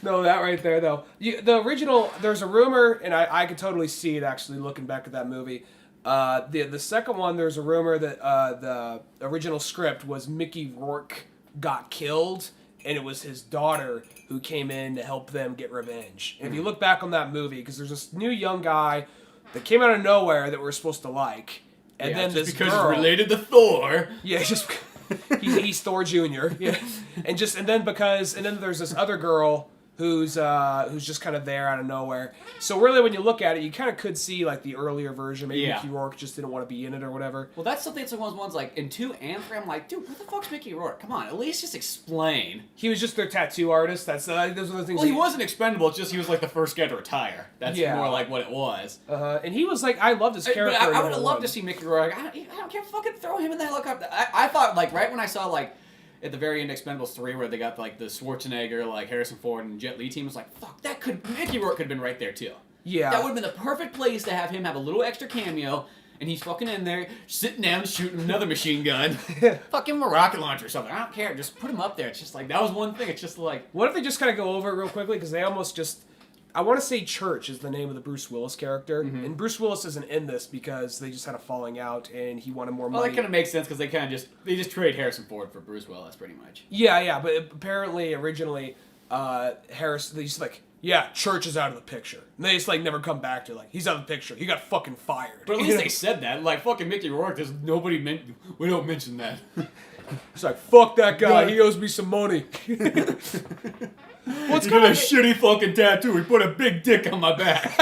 No, that right there, though. The original, there's a rumor, and I could totally see it, actually, looking back at that movie. The second one, there's a rumor that the original script was Mickey Rourke got killed, and it was his daughter who came in to help them get revenge. And if you look back on that movie, because there's this new young guy that came out of nowhere that we're supposed to like, and then this because girl, it's related to Thor. yeah, just he's Thor Jr. Yeah, and then there's this other girl who's just kind of there out of nowhere. So really, when you look at it, you kind of could see like the earlier version. Maybe Mickey Rourke just didn't want to be in it or whatever. Well, that's something. It's one of those ones like in 2 and 3. I'm like, dude, what the fuck's Mickey Rourke? Come on, at least just explain. He was just their tattoo artist. Those are the things. Well, he wasn't expendable. It's just he was like the first guy to retire. That's more like what it was. And he was like, I loved his character. But I would have loved to see Mickey Rourke. I don't care. Fucking throw him in the helicopter. I thought like right when I saw like. At the very end of Expendables 3, where they got like the Schwarzenegger, like Harrison Ford and Jet Li team, was like, fuck, Mickey Rourke could have been right there too. Yeah. That would have been the perfect place to have him have a little extra cameo, and he's fucking in there, sitting down, shooting another machine gun. Fuck him a rocket launcher or something. I don't care. Just put him up there. It's just like, that was one thing. It's just like... What if they just kind of go over it real quickly? Because they almost just... I want to say Church is the name of the Bruce Willis character, and Bruce Willis isn't in this because they just had a falling out and he wanted more money. Well, that kind of makes sense because they just trade Harrison Ford for Bruce Willis pretty much. Yeah, but apparently originally they just like, yeah, Church is out of the picture. And they just like never come back to like, he's out of the picture. He got fucking fired. But at least they said that. Like fucking Mickey Rourke, we don't mention that. It's like, fuck that guy. He owes me some money. What's got a shitty fucking tattoo? He put a big dick on my back.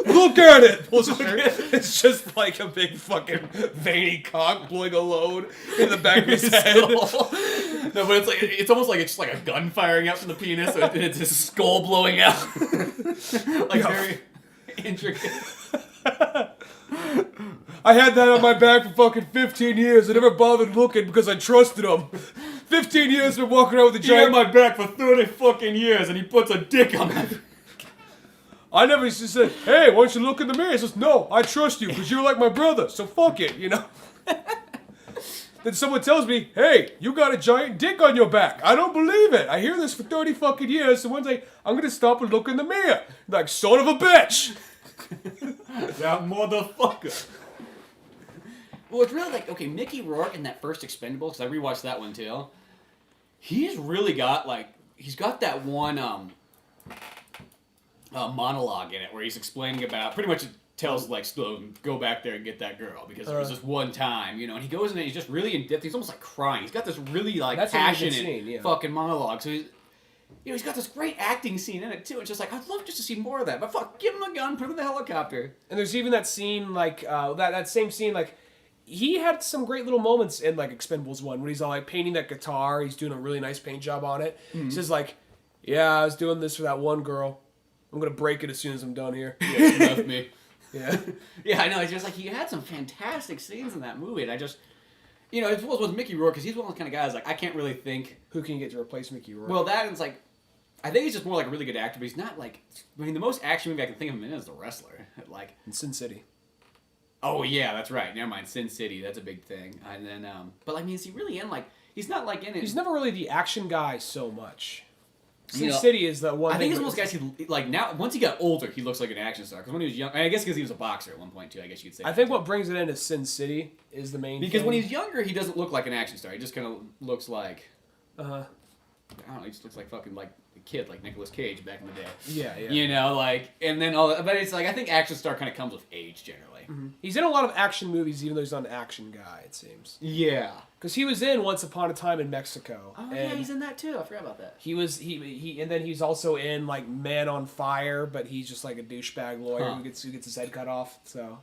Look at it. It's just like a big fucking veiny cock blowing a load in the back of his head. No, but it's almost like it's like a gun firing out from the penis, and it's his skull blowing out. Very intricate. I had that on my back for fucking 15 years. I never bothered looking because I trusted him. 15 years been walking around with a giant... He had my back for 30 fucking years, and he puts a dick on my... I never just said, hey, why don't you look in the mirror? He says, no, I trust you because you're like my brother, so fuck it, you know? Then someone tells me, hey, you got a giant dick on your back. I don't believe it. I hear this for 30 fucking years, so one day I'm going to stop and look in the mirror. Like, son of a bitch. That motherfucker. Well, it's really like, okay, Mickey Rourke in that first Expendables, because I rewatched that one too. He's really got, like, he's got that one monologue in it where he's explaining about, pretty much it tells, like, Stallone, go back there and get that girl, because it was just one time, you know, and he goes in and he's just really in depth. He's almost like crying. He's got this really, like, passionate fucking monologue. So he's, you know, he's got this great acting scene in it too. It's just like, I'd love just to see more of that. But fuck, give him a gun, put him in the helicopter. And there's even that scene, like, that same scene, like, he had some great little moments in, like, Expendables 1 when he's all, like, painting that guitar. He's doing a really nice paint job on it. Mm-hmm. He says, like, yeah, I was doing this for that one girl. I'm going to break it as soon as I'm done here. Yeah, she left me. Yeah. Yeah, I know. It's just like, he had some fantastic scenes in that movie. And I just, you know, it's with Mickey Rourke, because he's one of those kind of guys, like, I can't really think. Who can you get to replace Mickey Rourke? Well, that is, like, I think he's just more like a really good actor, but he's not, like, I mean, the most action movie I can think of him in is The Wrestler. Like, in Sin City. Oh, yeah, that's right. Never mind. Sin City. That's a big thing. And then, but, I mean, is he really in, like, he's not, like, in it. He's never really the action guy so much. Sin City is the one I think he's one of those guys who, like, now, once he got older, he looks like an action star. Because when he was young, I guess because he was a boxer at one point, too, I guess you could say. I think what brings it into Sin City is the main Because thing. when he's younger, he doesn't look like an action star. He just kind of looks like, I don't know, he just looks like fucking, like, a kid, like Nicolas Cage back in the day. Yeah. You know, like, and then all that, but it's like, I think action star kind of comes with age, generally. Mm-hmm. He's in a lot of action movies, even though he's not an action guy, it seems. Yeah. Because he was in Once Upon a Time in Mexico. Oh, yeah, he's in that, too. I forgot about that. And then he's also in, like, Man on Fire, but he's just, like, a douchebag lawyer who gets his head cut off, so.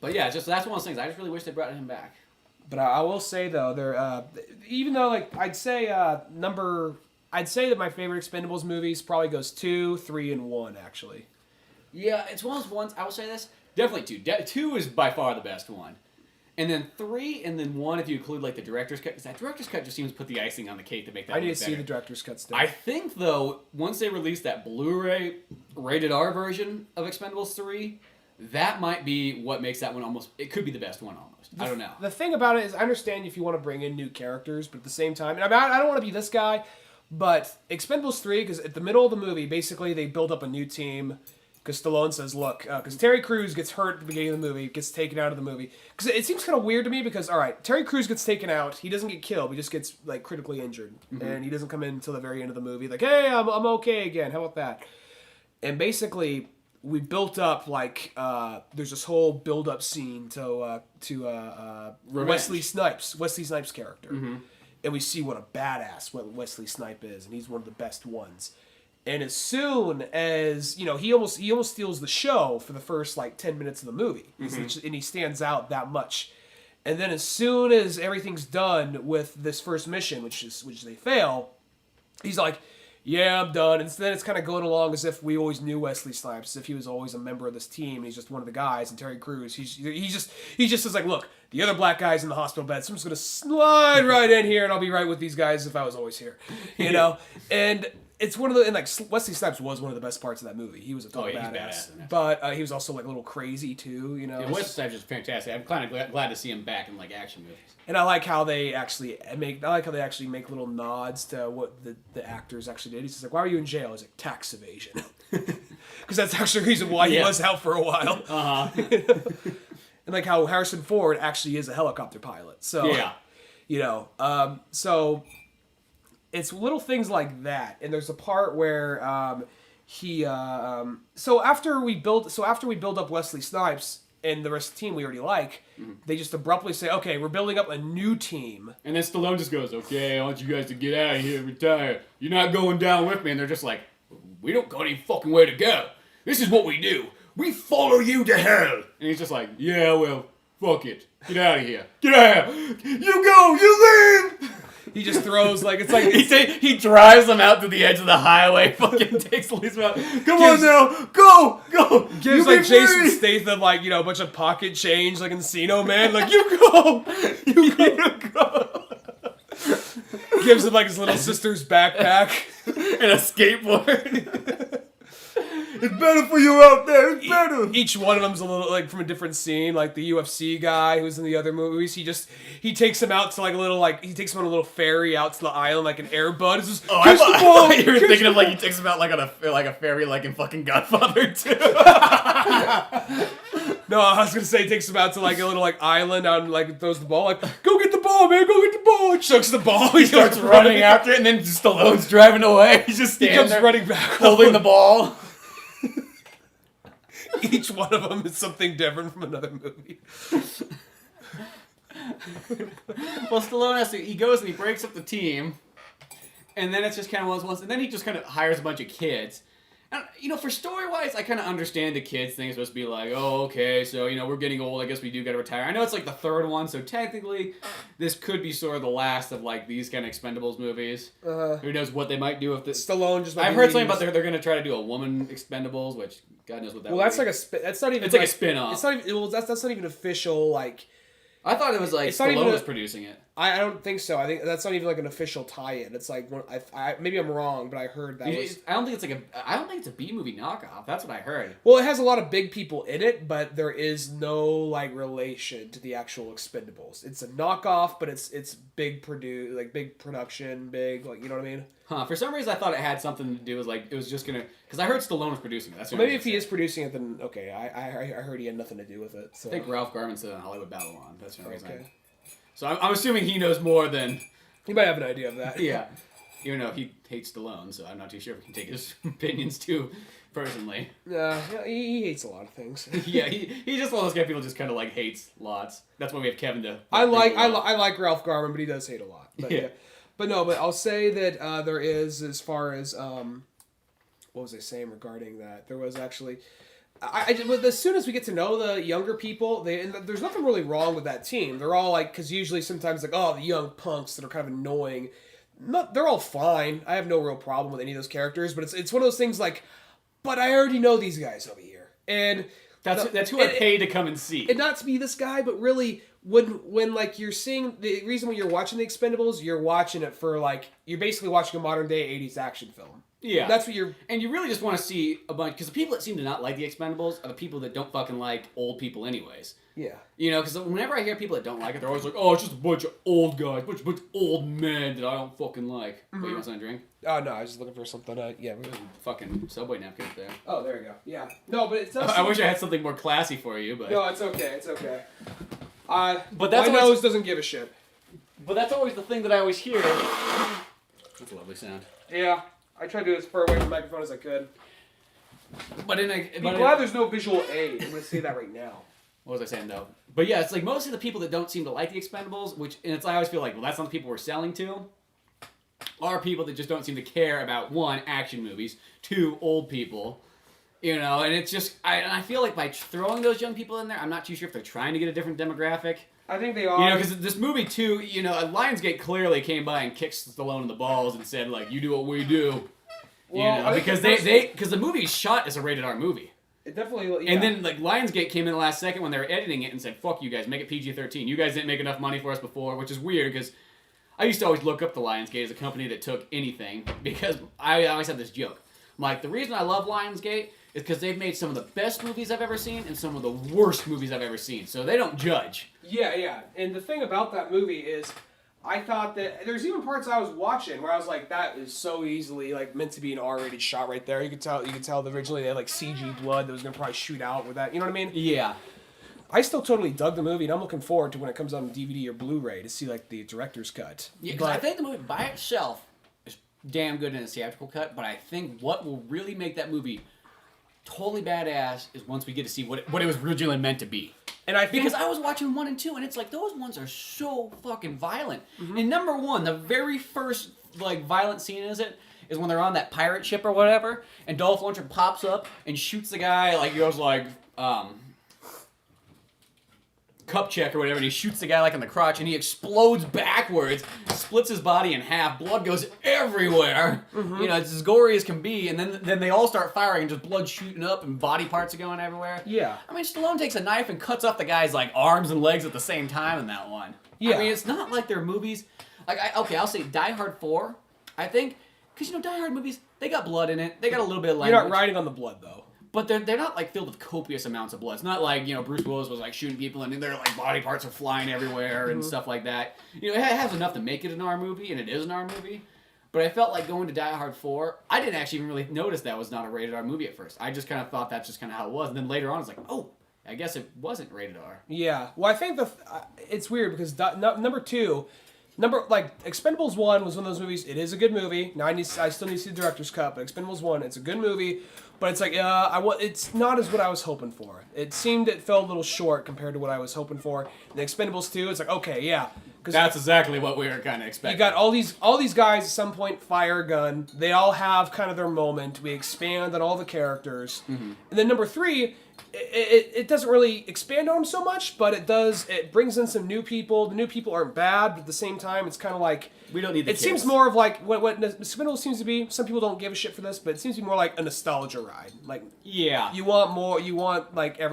But, yeah, just that's one of those things. I just really wish they brought him back. But I will say, though, they're, even though, like, I'd say that my favorite Expendables movies probably goes 2, 3, and 1, actually. Yeah, it's one of those ones, I will say this, definitely 2. 2 is by far the best one. And then 3, and then 1 if you include like the director's cut, because that director's cut just seems to put the icing on the cake to make that. I need look to better. see the director's cut still. I think though, once they release that Blu Ray rated R version of Expendables 3, that might be what makes that one almost. It could be the best one almost. I don't know. The thing about it is, I understand if you want to bring in new characters, but at the same time, and I don't want to be this guy, but Expendables 3, because at the middle of the movie, basically they build up a new team. Because Stallone says, look, because Terry Crews gets hurt at the beginning of the movie, gets taken out of the movie. Because it seems kind of weird to me because, all right, Terry Crews gets taken out. He doesn't get killed. He just gets, like, critically injured. Mm-hmm. And he doesn't come in until the very end of the movie. Like, hey, I'm okay again. How about that? And basically, we built up, like, there's this whole build-up scene to Wesley Snipes' character. Mm-hmm. And we see what a badass Wesley Snipes is. And he's one of the best ones. And as soon as, he almost steals the show for the first, 10 minutes of the movie. Mm-hmm. And he stands out that much. And then as soon as everything's done with this first mission, which they fail, he's like, yeah, I'm done. And then it's kind of going along as if we always knew Wesley Snipes, as if he was always a member of this team, and he's just one of the guys. And Terry Crews, he just is like, look, the other black guy's in the hospital bed, so I'm just going to slide right in here, and I'll be right with these guys if I was always here. And it's one of the, and Wesley Snipes was one of the best parts of that movie. He was a total badass. But he was also a little crazy too, Yeah, Wesley Snipes is fantastic. I'm kind of glad to see him back in action movies. And I like how they actually make little nods to what the actors actually did. He's just like, why were you in jail? He's like, tax evasion. Because that's actually the reason why he was out for a while. And like how Harrison Ford actually is a helicopter pilot. So so it's little things like that. And there's a part where so after we build up Wesley Snipes and the rest of the team we already like, they just abruptly say, okay, we're building up a new team. And then Stallone just goes, okay, I want you guys to get out of here, retire. You're not going down with me. And they're just like, we don't got any fucking way to go. This is what we do. We follow you to hell. And he's just like, yeah, well, fuck it. Get out of here. Get out of here. You go, you leave. He just throws, he drives them out to the edge of the highway, fucking takes Lisa out. Come on now, go! Gives, Jason Statham, a bunch of pocket change, like Encino Man, you go! You go! Gives him, his little sister's backpack. And a skateboard. It's better for you out there. It's better. Each one of them's a little from a different scene. Like the UFC guy who's in the other movies, he takes him out to he takes him on a little ferry out to the island like an Air Bud. It's just, catch the ball. You were thinking of he takes him out on a ferry in fucking Godfather 2. No, I was gonna say he takes him out to a little island on throws the ball go get the ball, man, go get the ball. And chucks the ball. He starts running after it, and then Stallone's driving away. He's just standing there running back, holding the ball. Each one of them is something different from another movie. Well, Stallone he goes and he breaks up the team, and then it's just kind of once, and then he just kind of hires a bunch of kids. And, for story-wise, I kind of understand the kids thing is supposed to be oh, okay, so, we're getting old, I guess we do gotta retire. I know it's the third one, so technically, this could be sort of the last of, these kind of Expendables movies. Who knows what they might do with this. Stallone just I've heard something about they're gonna try to do a woman Expendables, which, God knows what that would be. Well, that's not even... It's a spin-off. It's not even, that's not even official, I thought it was Stallone was producing it. I don't think so. I think that's not even an official tie-in. It's maybe I'm wrong, but I heard that I don't think it's a B movie knockoff. That's what I heard. Well, it has a lot of big people in it, but there is no relation to the actual Expendables. It's a knockoff, but it's big big production, big you know what I mean? Huh. For some reason, I thought it had something to do with it was just gonna because I heard Stallone was producing it. That's maybe if he is producing it, then okay. I heard he had nothing to do with it. So. I think Ralph Garman said on Hollywood Babylon. That's the only reason. So I'm assuming he knows more than... He might have an idea of that. Yeah. Even though he hates Stallone, so I'm not too sure if we can take his opinions too personally. Yeah, he hates a lot of things. Yeah, he's just one of those guys people just kind of hates lots. That's why we have Kevin to... I like Ralph Garman, but he does hate a lot. But, yeah. But I'll say that there is, as far as... what was I saying regarding that? There was actually... as soon as we get to know the younger people, there's nothing really wrong with that team. They're all because usually sometimes the young punks that are kind of annoying. They're all fine. I have no real problem with any of those characters, but it's one of those things but I already know these guys over here. And That's who I paid to come and see. And not to be this guy, but really, when like you're seeing the reason when you're watching the Expendables, you're watching it for like you're basically watching a modern day '80s action film. Yeah, that's what you're. And you really just want to see a bunch because the people that seem to not like the Expendables are the people that don't fucking like old people, anyways. Yeah. You know, because whenever I hear people that don't like it, they're always like, "Oh, it's just a bunch of old guys, bunch of old men that I don't fucking like." Mm-hmm. What, you want something to drink? Oh no, I was just looking for something. Yeah, fucking Subway napkin up there. Oh, there we go. Yeah. No, but it's. I wish I had something more classy for you, but no, it's okay. It's okay. But that's my nose doesn't give a shit. But that's always the thing that I always hear. That's a lovely sound. Yeah, I tried to do as far away from the microphone as I could. But glad there's no visual aid. I'm gonna say that right now. What was I saying though? But yeah, it's like most of the people that don't seem to like the Expendables, I always feel like, well, that's not the people we're selling to, are people that just don't seem to care about, one, action movies, two, old people, you know, and it's just, I feel like by throwing those young people in there, I'm not too sure if they're trying to get a different demographic. I think they are. You know, because this movie too, you know, Lionsgate clearly came by and kicked Stallone in the balls and said, like, you do what we do. Well, you know, because because the movie's shot as a rated R movie. It definitely, yeah. And then, like, Lionsgate came in the last second when they were editing it and said, fuck you guys, make it PG-13. You guys didn't make enough money for us before, which is weird, because I used to always look up to Lionsgate as a company that took anything, because I always had this joke. I'm like, the reason I love Lionsgate is because they've made some of the best movies I've ever seen and some of the worst movies I've ever seen, so they don't judge. Yeah. And the thing about that movie is, I thought that there's even parts I was watching where I was like, that is so easily like meant to be an R-rated shot right there. You could tell that originally they had like CG blood that was gonna probably shoot out with that. You know what I mean? Yeah. I still totally dug the movie, and I'm looking forward to when it comes out on DVD or Blu Ray to see like the director's cut. Yeah, because I think the movie by itself is damn good in a theatrical cut, but I think what will really make that movie totally badass is once we get to see what it was originally meant to be. And I think because I was watching 1 and 2, and it's like those ones are so fucking violent. Mm-hmm. And number 1, the very first like violent scene is when they're on that pirate ship or whatever, and Dolph Lundgren pops up and shoots the guy like he goes like cup check or whatever, and he shoots the guy like in the crotch, and he explodes backwards, splits his body in half, blood goes everywhere. Mm-hmm. You know, it's as gory as can be, and then they all start firing, and just blood shooting up, and body parts are going everywhere. Yeah. I mean, Stallone takes a knife and cuts off the guy's like arms and legs at the same time in that one. Yeah. I mean, it's not like they're movies. Like, I'll say Die Hard 4. I think because you know Die Hard movies, they got blood in it. They got a little bit of language. You're not riding on the blood though. But they're not like filled with copious amounts of blood. It's not like, you know, Bruce Willis was like shooting people and their like body parts are flying everywhere and stuff like that. You know, it has enough to make it an R movie, and it is an R movie. But I felt like going to Die Hard 4, I didn't actually even really notice that was not a rated R movie at first. I just kind of thought that's just kind of how it was. And then later on, it's like, oh, I guess it wasn't rated R. Yeah. Well, I think it's weird because number 2, Expendables 1 was one of those movies. It is a good movie. Now I still need to see the director's cut, but Expendables 1, it's a good movie. But it's like, it's not as what I was hoping for. It fell a little short compared to what I was hoping for. And the Expendables 2, it's like, okay, yeah. That's exactly what we were kind of expecting. You got all these guys at some point fire a gun. They all have kind of their moment. We expand on all the characters. Mm-hmm. And then number 3, it doesn't really expand on them so much, but it brings in some new people. The new people aren't bad, but at the same time, it's kind of like... We don't need the kids. Seems more of like what Expendables seems to be. Some people don't give a shit for this, but it seems to be more like a nostalgia ride. Like, yeah, you want more. You want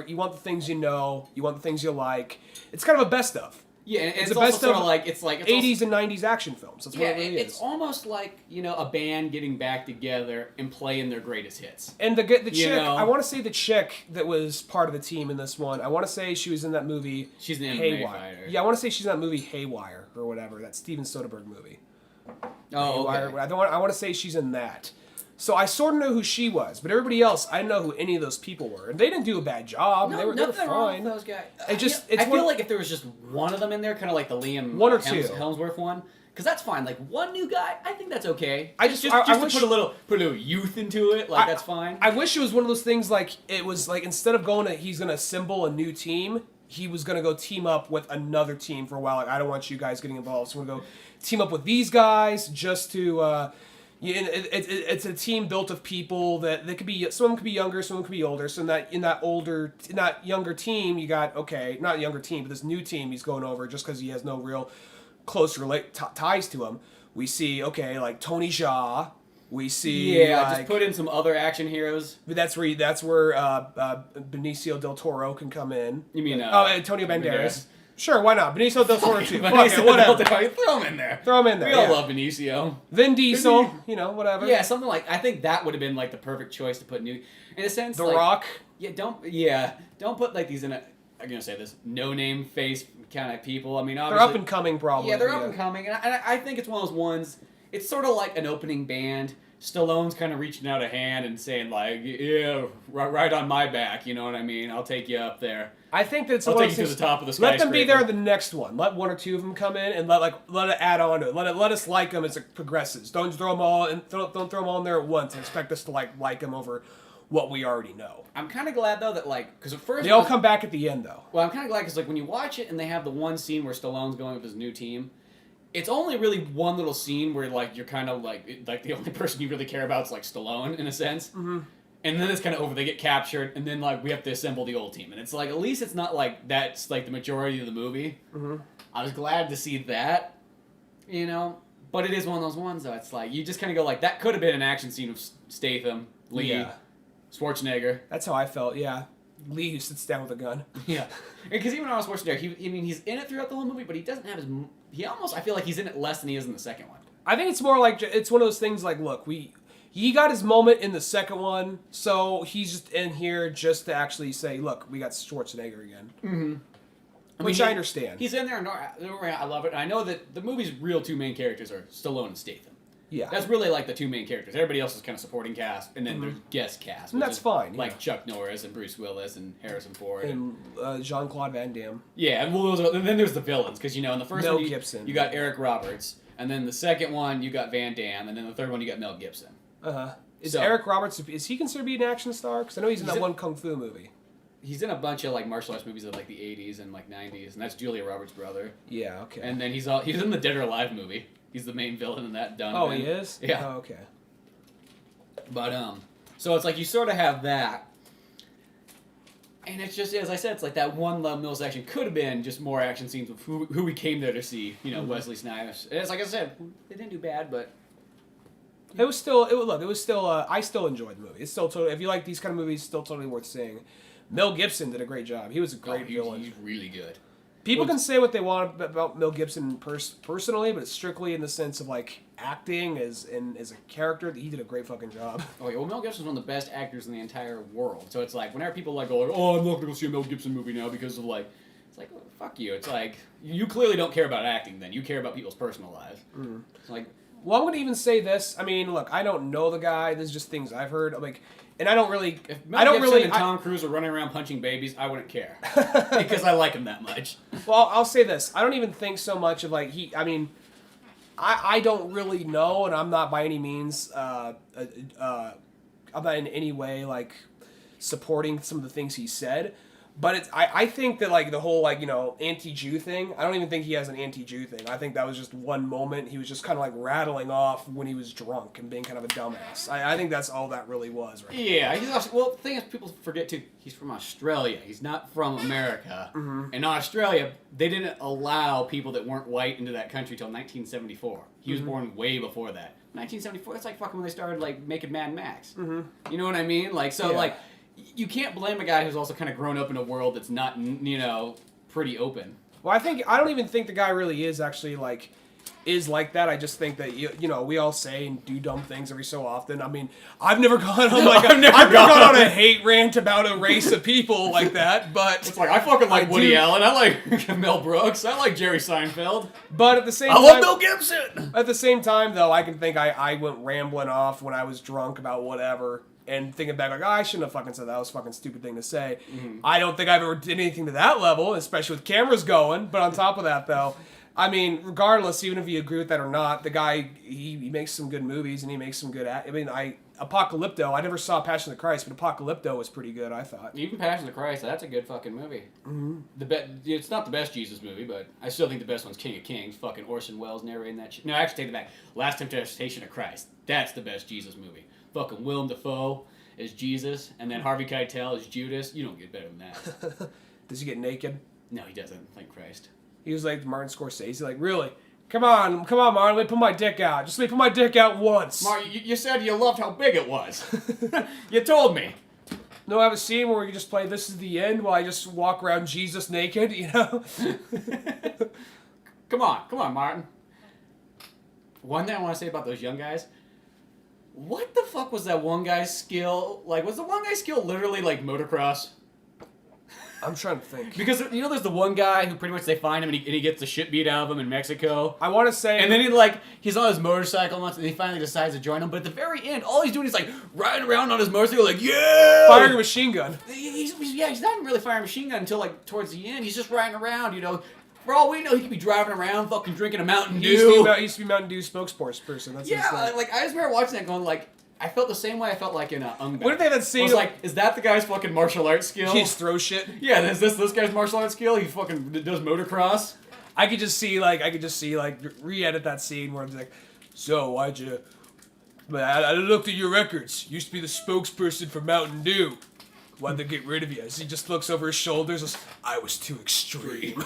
you want the things you know. You want the things you like. It's kind of a best of. Yeah, and it's a best of like it's 80s and 90s action films. That's what it really is. It's almost like, you know, a band getting back together and playing their greatest hits. And the chick, I want to say the chick that was part of the team in this one, I want to say she was in that movie. She's an MMA Haywire. Fighter. Yeah, I want to say she's in that movie Haywire or whatever, that Steven Soderbergh movie. Oh, Haywire. okay. I want to say she's in that. So I sort of know who she was, but everybody else, I didn't know who any of those people were. And they didn't do a bad job. No, they were fine. Wrong with those guys. I feel like if there was just one of them in there, kind of like the Liam one or two Helmsworth one, because that's fine. Like one new guy, I think that's okay. I just to put a little youth into it, like that's fine. I wish it was one of those things like it was like instead of he's gonna assemble a new team, he was gonna go team up with another team for a while. Like, I don't want you guys getting involved, so I'm gonna go team up with these guys just to. It's a team built of people that they could be. Someone could be younger, someone could be older. So in that younger team, you got not younger team, but this new team he's going over just because he has no real close ties to him. We see like Tony Jaa, We see just put in some other action heroes. That's where Benicio del Toro can come in. You mean Antonio Banderas? Sure, why not? Benicio del Toro too. Benicio Fuck it, whatever. Throw him in there. We all love Benicio. Vin Diesel, whatever. Yeah, something like I think that would have been like the perfect choice to put in a sense. The Rock. Yeah, don't put like these in a. I'm gonna say this no-name face kind of people. I mean, obviously, they're up and coming, probably. Yeah, they're up and coming, and I think it's one of those ones. It's sort of like an opening band. Stallone's kind of reaching out a hand and saying like, "Yeah, right on my back." You know what I mean? I'll take you up there. I think that's I'll take you to the top of the skyscraper. Let them be there in the next one. Let one or two of them come in and let it add on to it. Let us like them as it progresses. Don't throw them all and don't throw them all in there at once and expect us to like them over what we already know. I'm kind of glad though that because at first they all come back at the end though. Well, I'm kind of glad because when you watch it and they have the one scene where Stallone's going with his new team. It's only really one little scene where you're kind of like the only person you really care about is Stallone in a sense, and then it's kind of over. They get captured, and then we have to assemble the old team, and it's at least it's not that's the majority of the movie. I was glad to see that, but it is one of those ones though. It's you just kind of go that could have been an action scene of Statham, Lee, Schwarzenegger. That's how I felt. Yeah. Lee who sits down with a gun. Yeah, because even Arnold Schwarzenegger, he's in it throughout the whole movie, but he doesn't have I feel like he's in it less than he is in the second one. I think it's more it's one of those things look, he got his moment in the second one, so he's just in here just to actually say, look, we got Schwarzenegger again. Mm-hmm. Which I understand. He's in there, and I love it. And I know that the movie's real two main characters are Stallone and Statham. Yeah. That's really the two main characters. Everybody else is kind of supporting cast, and then there's guest cast. And that's fine. Like Chuck Norris and Bruce Willis and Harrison Ford. And Jean-Claude Van Damme. Yeah, and then there's the villains, because, in the first Mel one, Gibson. You got Eric Roberts, and then the second one, you got Van Damme, and then the third one, you got Mel Gibson. Uh-huh. Eric Roberts, is he considered to be an action star? Because I know he's in that one Kung Fu movie. He's in a bunch of martial arts movies of the 80s and 90s, and that's Julia Roberts' brother. Yeah, okay. And then he's in the Dead or Alive movie. He's the main villain in that. Dunigan. Oh, he is? Yeah. Oh, okay. But so it's you sort of have that, and it's just as I said, it's that one Love Mills action could have been just more action scenes with who we came there to see. Wesley Snipes. And it's like I said, they didn't do bad, but it was still. I still enjoyed the movie. It's still totally. If you like these kind of movies, it's still totally worth seeing. Mel Gibson did a great job. He was a great villain. He's really good. People can say what they want about Mel Gibson personally, but it's strictly in the sense of acting as a character. He did a great fucking job. Oh yeah, well Mel Gibson's one of the best actors in the entire world. So it's whenever people go, oh, I'm not gonna go see a Mel Gibson movie now because of it's oh, fuck you. It's you clearly don't care about acting. Then you care about people's personal lives. It's well, I'm gonna even say this. I mean, look, I don't know the guy. This is just things I've heard. And I don't really. If Mel Gibson and Tom Cruise are running around punching babies, I wouldn't care because I like him that much. Well, I'll say this: I don't even think so much of he. I mean, I don't really know, and I'm not by any means. I'm not in any way supporting some of the things he said. But I think that the whole anti-Jew thing. I don't even think he has an anti-Jew thing. I think that was just one moment. He was just kind of rattling off when he was drunk and being kind of a dumbass. I think that's all that really was. Right? Yeah, he's also, well. The thing is, people forget too. He's from Australia. He's not from America. And in Australia, they didn't allow people that weren't white into that country till 1974. He was born way before that. 1974. That's fucking when they started making Mad Max. You know what I mean? You can't blame a guy who's also kind of grown up in a world that's not, pretty open. Well, I don't even think the guy really is actually is like that. I just think that we all say and do dumb things every so often. I mean, I've never gone on I've never gone on a hate rant about a race of people like that. But it's I fucking like Woody Allen. I like Mel Brooks. I like Jerry Seinfeld. But at the same time, I love Mel Gibson. At the same time, though, I can think I went rambling off when I was drunk about whatever. And thinking back, I shouldn't have fucking said that. That was a fucking stupid thing to say. I don't think I've ever did anything to that level, especially with cameras going. But on top of that, though, I mean, regardless, even if you agree with that or not, the guy, he makes some good movies and he makes some good... Apocalypto, I never saw Passion of the Christ, but Apocalypto was pretty good, I thought. Even Passion of the Christ, that's a good fucking movie. It's not the best Jesus movie, but I still think the best one's King of Kings. Fucking Orson Welles narrating that shit. No, actually, take it back. Last Temptation of Christ. That's the best Jesus movie. Fucking Willem Dafoe is Jesus, and then Harvey Keitel is Judas. You don't get better than that. Does he get naked? No, he doesn't. Thank Christ. He was like Martin Scorsese. Really? Come on, Martin. Let me put my dick out. Just let me put my dick out once. Mark, you said you loved how big it was. You told me. No, I have a scene where we can just play This Is the End while I just walk around Jesus naked, you know? Come on, Martin. One thing I want to say about those young guys. What the fuck was that one guy's skill? Like, was the one guy's skill literally like motocross? I'm trying to think. Because, you know, there's the one guy who pretty much they find him and he gets the shit beat out of him in Mexico. I want to say... And then he's on his motorcycle and he finally decides to join him. But at the very end, all he's doing is like riding around on his motorcycle like, yeah! Firing a machine gun. He's not even really firing a machine gun until like towards the end. He's just riding around, you know. For all we know, he could be driving around fucking drinking a Mountain Dew. He used to be Mountain Dew spokesperson. That's like I just remember watching that going like, I felt the same way I felt like in Ungbat. What if they had that scene? I was like, is that the guy's fucking martial arts skill? He just throws shit. Yeah, is this guy's martial arts skill? He fucking does motocross. I could just see re-edit that scene where it's like, so why'd you? I looked at your records. You used to be the spokesperson for Mountain Dew. Why'd they get rid of you? As he just looks over his shoulders, goes, I was too extreme.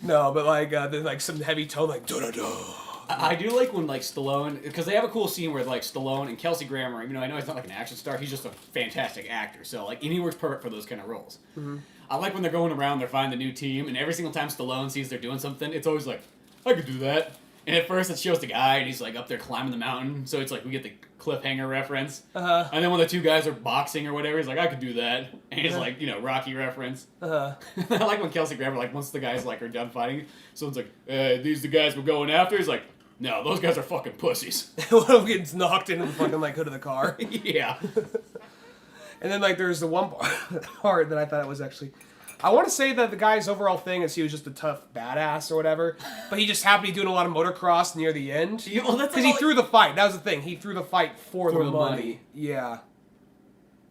No, but like there's like some heavy tone, like da da da. I do like when like Stallone, because they have a cool scene where like Stallone and Kelsey Grammer, even though I know he's not like an action star, he's just a fantastic actor. So like, and he works perfect for those kind of roles. Mm-hmm. I like when they're going around, they're finding the new team, and every single time Stallone sees they're doing something, it's always like, I could do that. And at first it shows the guy, and he's like up there climbing the mountain, so it's like we get the cliffhanger reference. Uh-huh. And then when the two guys are boxing or whatever, he's like, I could do that. And he's like, you know, Rocky reference. Uh-huh. I like when Kelsey Grammer, like once the guys like are done fighting, someone's like, these the guys we're going after? He's like, no, those guys are fucking pussies. One of them gets knocked into the fucking like hood of the car. Yeah. And then like there's the one part that I thought it was actually... I want to say that the guy's overall thing is he was just a tough badass or whatever, but he just happened to be doing a lot of motocross near the end. Because he threw the fight. That was the thing. He threw the fight for the money. Yeah.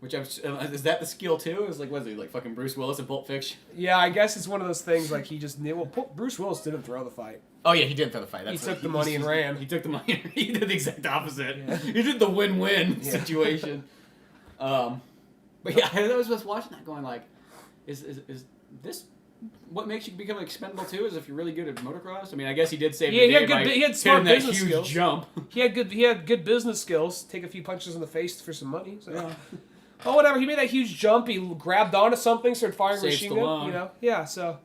Which is that the skill too? Is like, what is he, like fucking Bruce Willis in Pulp Fiction? Yeah, I guess it's one of those things like he just knew. Well, Bruce Willis didn't throw the fight. Oh yeah, he didn't throw the fight. He took the money and ran. He took the money. He did the exact opposite. Yeah. He did the win-win situation. But yeah, I was just watching that, going like, is this what makes you become expendable too? Is if you're really good at motocross? I mean, I guess he did save the day he had smart that business huge skills. Jump. He had good business skills. Take a few punches in the face for some money. So. Yeah. Oh, whatever. He made that huge jump. He grabbed onto something, started firing a machine gun. You know, yeah. So,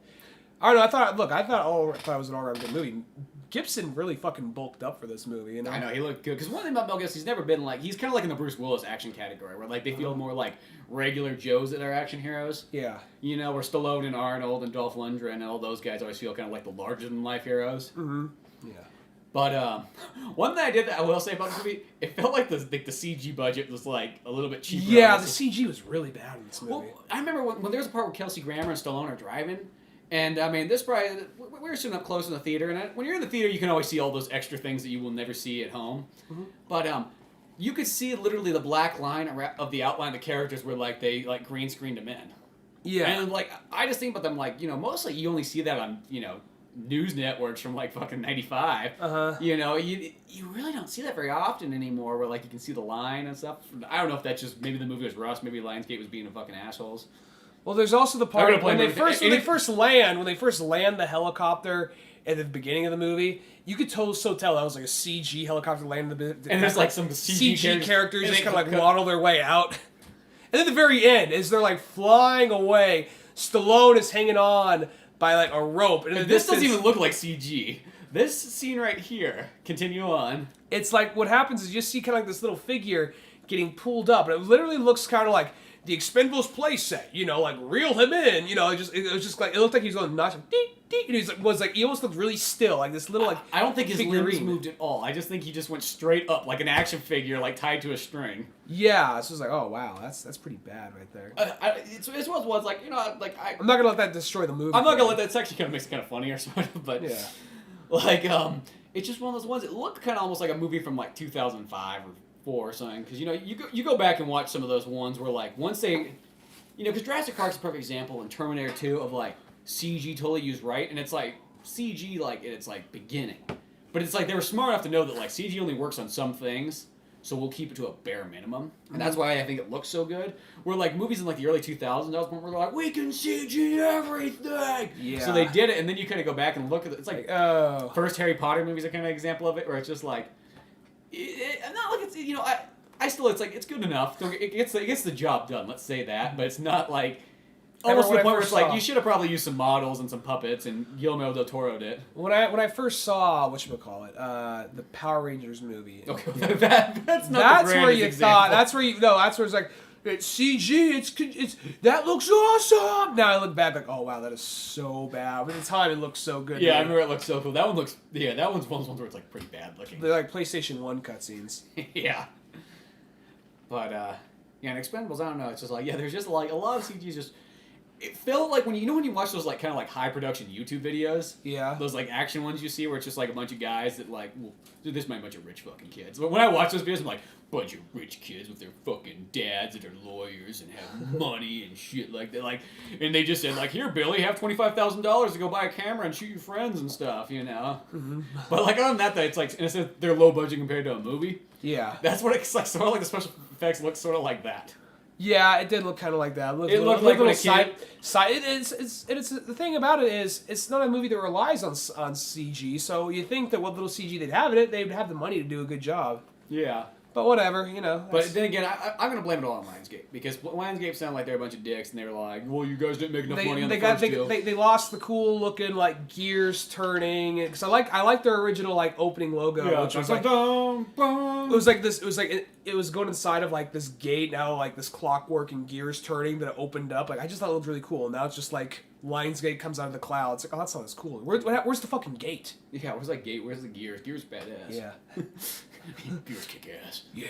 I don't know. I thought it was an all-around good movie. Gibson really fucking bulked up for this movie. You know. I know he looked good because one thing about Mel Gibson, he's never been like, he's kind of like in the Bruce Willis action category where like they feel more like regular Joes that are action heroes. Yeah. You know, where Stallone and Arnold and Dolph Lundgren and all those guys always feel kind of like the larger than life heroes. Mm-hmm. Yeah. But one thing I will say about this movie, it felt like the CG budget was like a little bit cheaper. Yeah, the CG was really bad in this movie. Well, I remember when there was a part where Kelsey Grammer and Stallone are driving, and I mean, this probably we were sitting up close in the theater, and when you're in the theater, you can always see all those extra things that you will never see at home. Mm-hmm. But you could see literally the black line of the outline of the characters where like they like green screened them in. Yeah. And like I just think about them like, you know, mostly you only see that on, you know, news networks from like fucking 95. Uh-huh. You know, you really don't see that very often anymore where like you can see the line and stuff. I don't know if that's just maybe the movie was rushed, maybe Lionsgate was being a fucking assholes. Well, there's also the part when they first land the helicopter at the beginning of the movie, you could tell that was like a CG helicopter landing and there's like some CG characters just kind of like waddle their way out. And at the very end, as they're like flying away, Stallone is hanging on by like a rope. And this doesn't even look like CG. This scene right here, continue on. It's like what happens is you see kind of like this little figure getting pulled up, and it literally looks kind of like the Expendables playset, you know, like reel him in, you know. It was just like it looked like he was going nuts, and he almost looked really still, like this little like. I don't think his limbs moved at all. I just think he just went straight up like an action figure, like tied to a string. Yeah, so it's like, oh wow, that's pretty bad right there. It's like, you know, like I'm not gonna let that destroy the movie. I'm not gonna let that section kind of makes it kind of funnier, sort of, but yeah, like it's just one of those ones. It looked kind of almost like a movie from like 2005 or 4 or something, because you know you go back and watch some of those ones where like once they, you know, because Jurassic Park's a perfect example and Terminator 2 of like CG totally used right, and it's like CG like it's like beginning, but it's like they were smart enough to know that like CG only works on some things, so we'll keep it to a bare minimum. And that's why I think it looks so good. Where, like, movies in, like, the early 2000s, that was when we're like, we can CG everything! Yeah. So they did it, and then you kind of go back and look at it. It's like, oh. first Harry Potter movie is a kind of example of it, where it's just like, not like it's, you know, I still, it's like, it's good enough. It gets the job done, let's say that, but it's not like, almost to the point where it's like, you should have probably used some models and some puppets, and Guillermo del Toro did. When I first saw, whatchamacallit, the Power Rangers movie. Okay, that's not that's the where you example. thought, that's where it's like, it's CG, it's that looks awesome! Now I look back like, oh wow, that is so bad. But at the time, it looks so good. Yeah, I remember it looked so cool. That one looks, that one's one of those ones where it's like pretty bad looking. They're like PlayStation 1 cutscenes. Yeah. But, yeah, and Expendables, I don't know, it's just like, yeah, there's just like, a lot of CG's just, it felt like when you watch those like kind of like high production YouTube videos, Yeah. those like action ones you see where it's just like a bunch of guys that like, well, dude, this might be a bunch of rich fucking kids. But when I watch those videos, I'm like, bunch of rich kids with their fucking dads that are lawyers and have money and shit like that. Like, and they just said like, here, Billy, have $25,000 to go buy a camera and shoot your friends and stuff, you know. Mm-hmm. But But like other than that, it's like, and it says they're low budget compared to a movie. yeah. That's what it's like. Sort of like the special effects look sort of like that. Yeah, it did look kind of like that. It looked like when a side. kid- It's the thing about it is it's not a movie that relies on CG. So you think that what little CG they'd have in it, they'd have the money to do a good job. Yeah. But whatever, you know. But then again, I'm going to blame it all on Lionsgate. Because Lionsgate sounded like they're a bunch of dicks, and they were like, well, you guys didn't make enough money on the first deal. They lost the cool looking like gears turning because I like their original like opening logo, which was like it was going inside of like this gate now like this clockwork and gears turning that opened up. Like I just thought it looked really cool. Now it's just like Lionsgate comes out of the clouds. Like, oh, that's not as cool. Where's the fucking gate? Yeah, where's that gate? Where's the gears? Gears badass. Yeah. Gears kick ass. Yeah.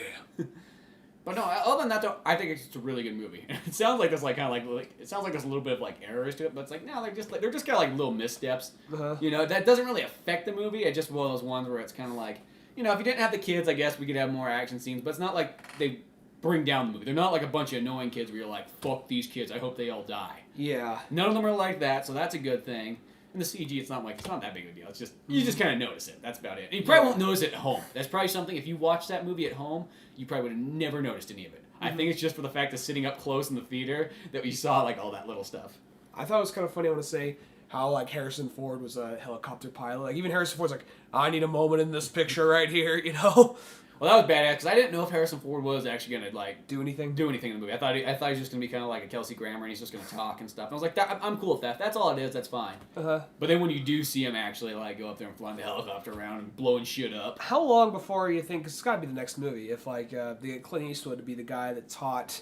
But no, other than that though, I think it's just a really good movie. It sounds like there's like kind of like it sounds like there's a little bit of like errors to it, but it's like no, they're just kind of like little missteps. Uh-huh. You know, that doesn't really affect the movie. It's just one of those ones where it's kind of like, you know, if you didn't have the kids, I guess we could have more action scenes, but it's not like they bring down the movie. They're not like a bunch of annoying kids where you're like, fuck these kids, I hope they all die. Yeah. None of them are like that, so that's a good thing. And the CG, it's not that big of a deal. It's just, you just kind of notice it. That's about it. And you probably won't notice it at home. That's probably something, if you watch that movie at home, you probably would have never noticed any of it. I think it's just for the fact of sitting up close in the theater that we saw like all that little stuff. I thought it was kind of funny, I want to say, how like Harrison Ford was a helicopter pilot. Like even Harrison Ford's like, I need a moment in this picture right here, you know? Well, that was badass because I didn't know if Harrison Ford was actually gonna like Do anything in the movie. I thought he was just gonna be kind of like a Kelsey Grammer and he's just gonna talk and stuff. And I was like, I'm cool with that. That's all it is. That's fine. Uh-huh. But then when you do see him actually like go up there and flying the helicopter around and blowing shit up. How long before you think, 'cause it's got to be the next movie, if like the Clint Eastwood to be the guy that taught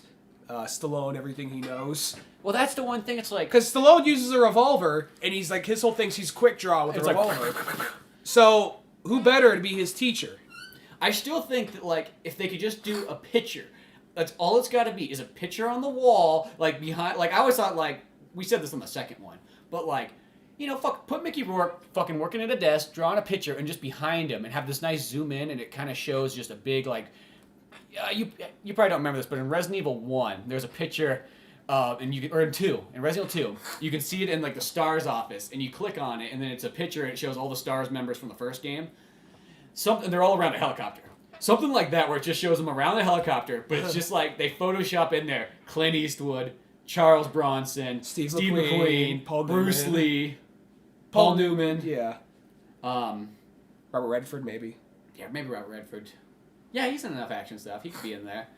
Stallone everything he knows? Well, that's the one thing. It's like Because Stallone uses a revolver, and he's like his whole thing's he's quick draw with a It's like- revolver. So who better to be his teacher? I still think that like if they could just do a picture, that's all it's got to be is a picture on the wall, like behind. Like I always thought, like we said this on the second one, but like you know, put Mickey Rourke fucking working at a desk, drawing a picture, and just behind him, and have this nice zoom in, and it kind of shows just a big like. You probably don't remember this, but in Resident Evil 1, there's a picture. And you can, or in Resident Evil 2, you can see it in like the STARS office, and you click on it, and then it's a picture, and it shows all the STARS members from the first game. They're all around a helicopter. Something like that, where it just shows them around the helicopter, but it's just like they Photoshop in there Clint Eastwood, Charles Bronson, Steve McQueen, Paul Bruce Newman. Lee, Paul Newman. Yeah. Um, Robert Redford, maybe. yeah, maybe Robert Redford. Yeah, he's in enough action stuff. He could be in there.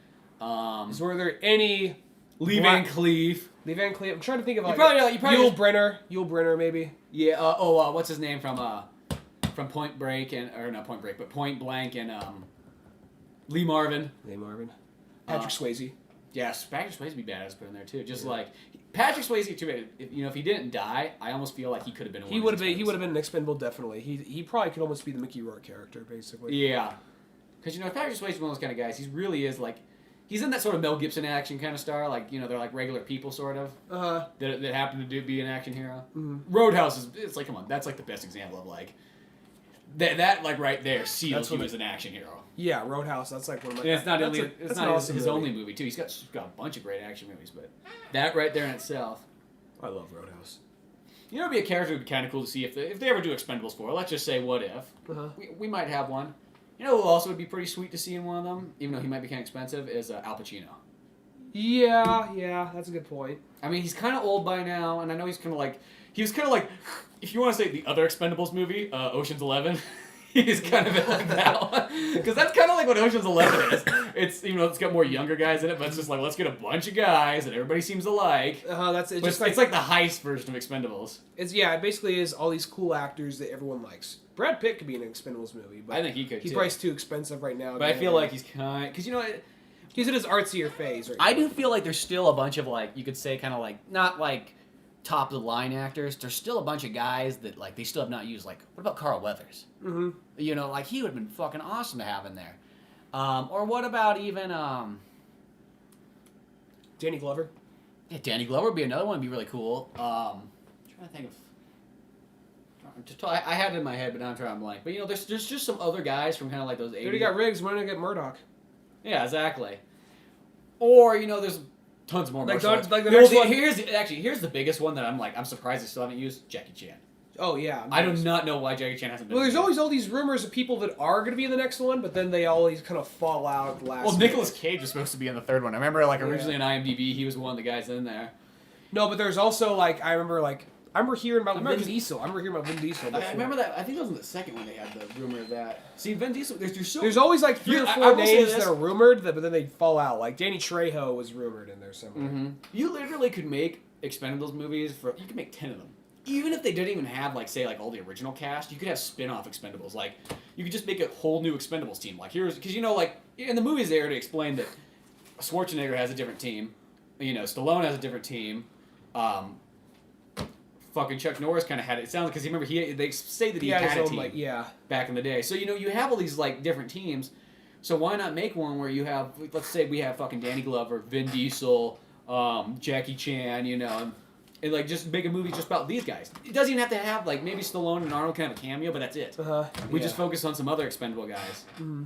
Were there any Lee Van Cleef. Lee Van Cleef? I'm trying to think of like you probably Yul just- Brynner, maybe. Yeah. What's his name from Point Break or not Point Break, but Point Blank and Lee Marvin. Lee Marvin. Patrick Swayze. Yes, Patrick Swayze would be badass to put in there too. Just like Patrick Swayze too. If he didn't die, I almost feel like he could have been. He would have been an expendable, definitely. He probably could almost be the Mickey Rourke character, basically. Yeah, because Patrick Swayze is one of those kind of guys. He really is like. He's in that sort of Mel Gibson action kind of star, like they're like regular people sort of that happen to be an action hero. Mm-hmm. Roadhouse it's like come on, that's like the best example of like that like right there seals you as an action hero. Yeah, Roadhouse. That's like one of my. And it's not awesome his movie. only movie too. He's got a bunch of great action movies, but that right there in itself. I love Roadhouse. It'd be a character would be kind of cool to see if they ever do Expendables 4. Let's just say what if we might have one. You know who also would be pretty sweet to see in one of them, even though he might be kind of expensive, is Al Pacino. Yeah, that's a good point. I mean, he's kind of old by now, and I know he was kind of like, if you want to say the other Expendables movie, Ocean's 11, he's kind of it like that one. Because that's kind of like what Ocean's 11 is. It's, it's got more younger guys in it, but it's just like, let's get a bunch of guys that everybody seems to like. It's like the heist version of Expendables. It basically is all these cool actors that everyone likes. Brad Pitt could be in an Expendables movie, but I think he could, he's too. probably too expensive right now. But I feel like he's because he's in his artsier phase right now. I do feel like there's still a bunch of, like, you could say kind of like, not like top of the line actors. There's still a bunch of guys that, like, they still have not used. Like, what about Carl Weathers? Mm-hmm. Like, he would have been fucking awesome to have in there. Or what about even Danny Glover? Yeah, Danny Glover would be another one. Would be really cool. I'm trying to think of. I had it in my head, but now I'm trying to blank. But there's just some other guys from kind of like those 80s. They already got Riggs. Why not get Murdoch? Yeah, exactly. Or there's tons more. Here's the biggest one that I'm surprised they still haven't used. Jackie Chan. Oh yeah. I do not know why Jackie Chan hasn't been. Well, there's always all these rumors of people that are going to be in the next one, but then they always kind of fall out at the last. Well, Nicolas Cage was supposed to be in the third one. I remember originally Yeah. on IMDb he was one of the guys in there. No, but there's also I remember hearing about Vin Diesel. I remember hearing about Vin Diesel. I remember that. I think it was in the second one they had the rumor of that. See, Vin Diesel. There's always 3 or 4 names that are rumored, but then they fall out. Like Danny Trejo was rumored in there somewhere. Mm-hmm. You literally could make Expendables movies you could make 10 of them. Even if they didn't even have all the original cast, you could have spin-off Expendables. Like you could just make a whole new Expendables team. Like because in the movies they already explained that Schwarzenegger has a different team. Stallone has a different team. Fucking Chuck Norris kind of had it. It sounds because they say that he had a team back in the day. So you have all these different teams. So why not make one where you have, let's say we have fucking Danny Glover, Vin Diesel, Jackie Chan, and just make a movie just about these guys. It doesn't even have to have maybe Stallone and Arnold can have a cameo, but that's it. We just focus on some other expendable guys. Mm-hmm.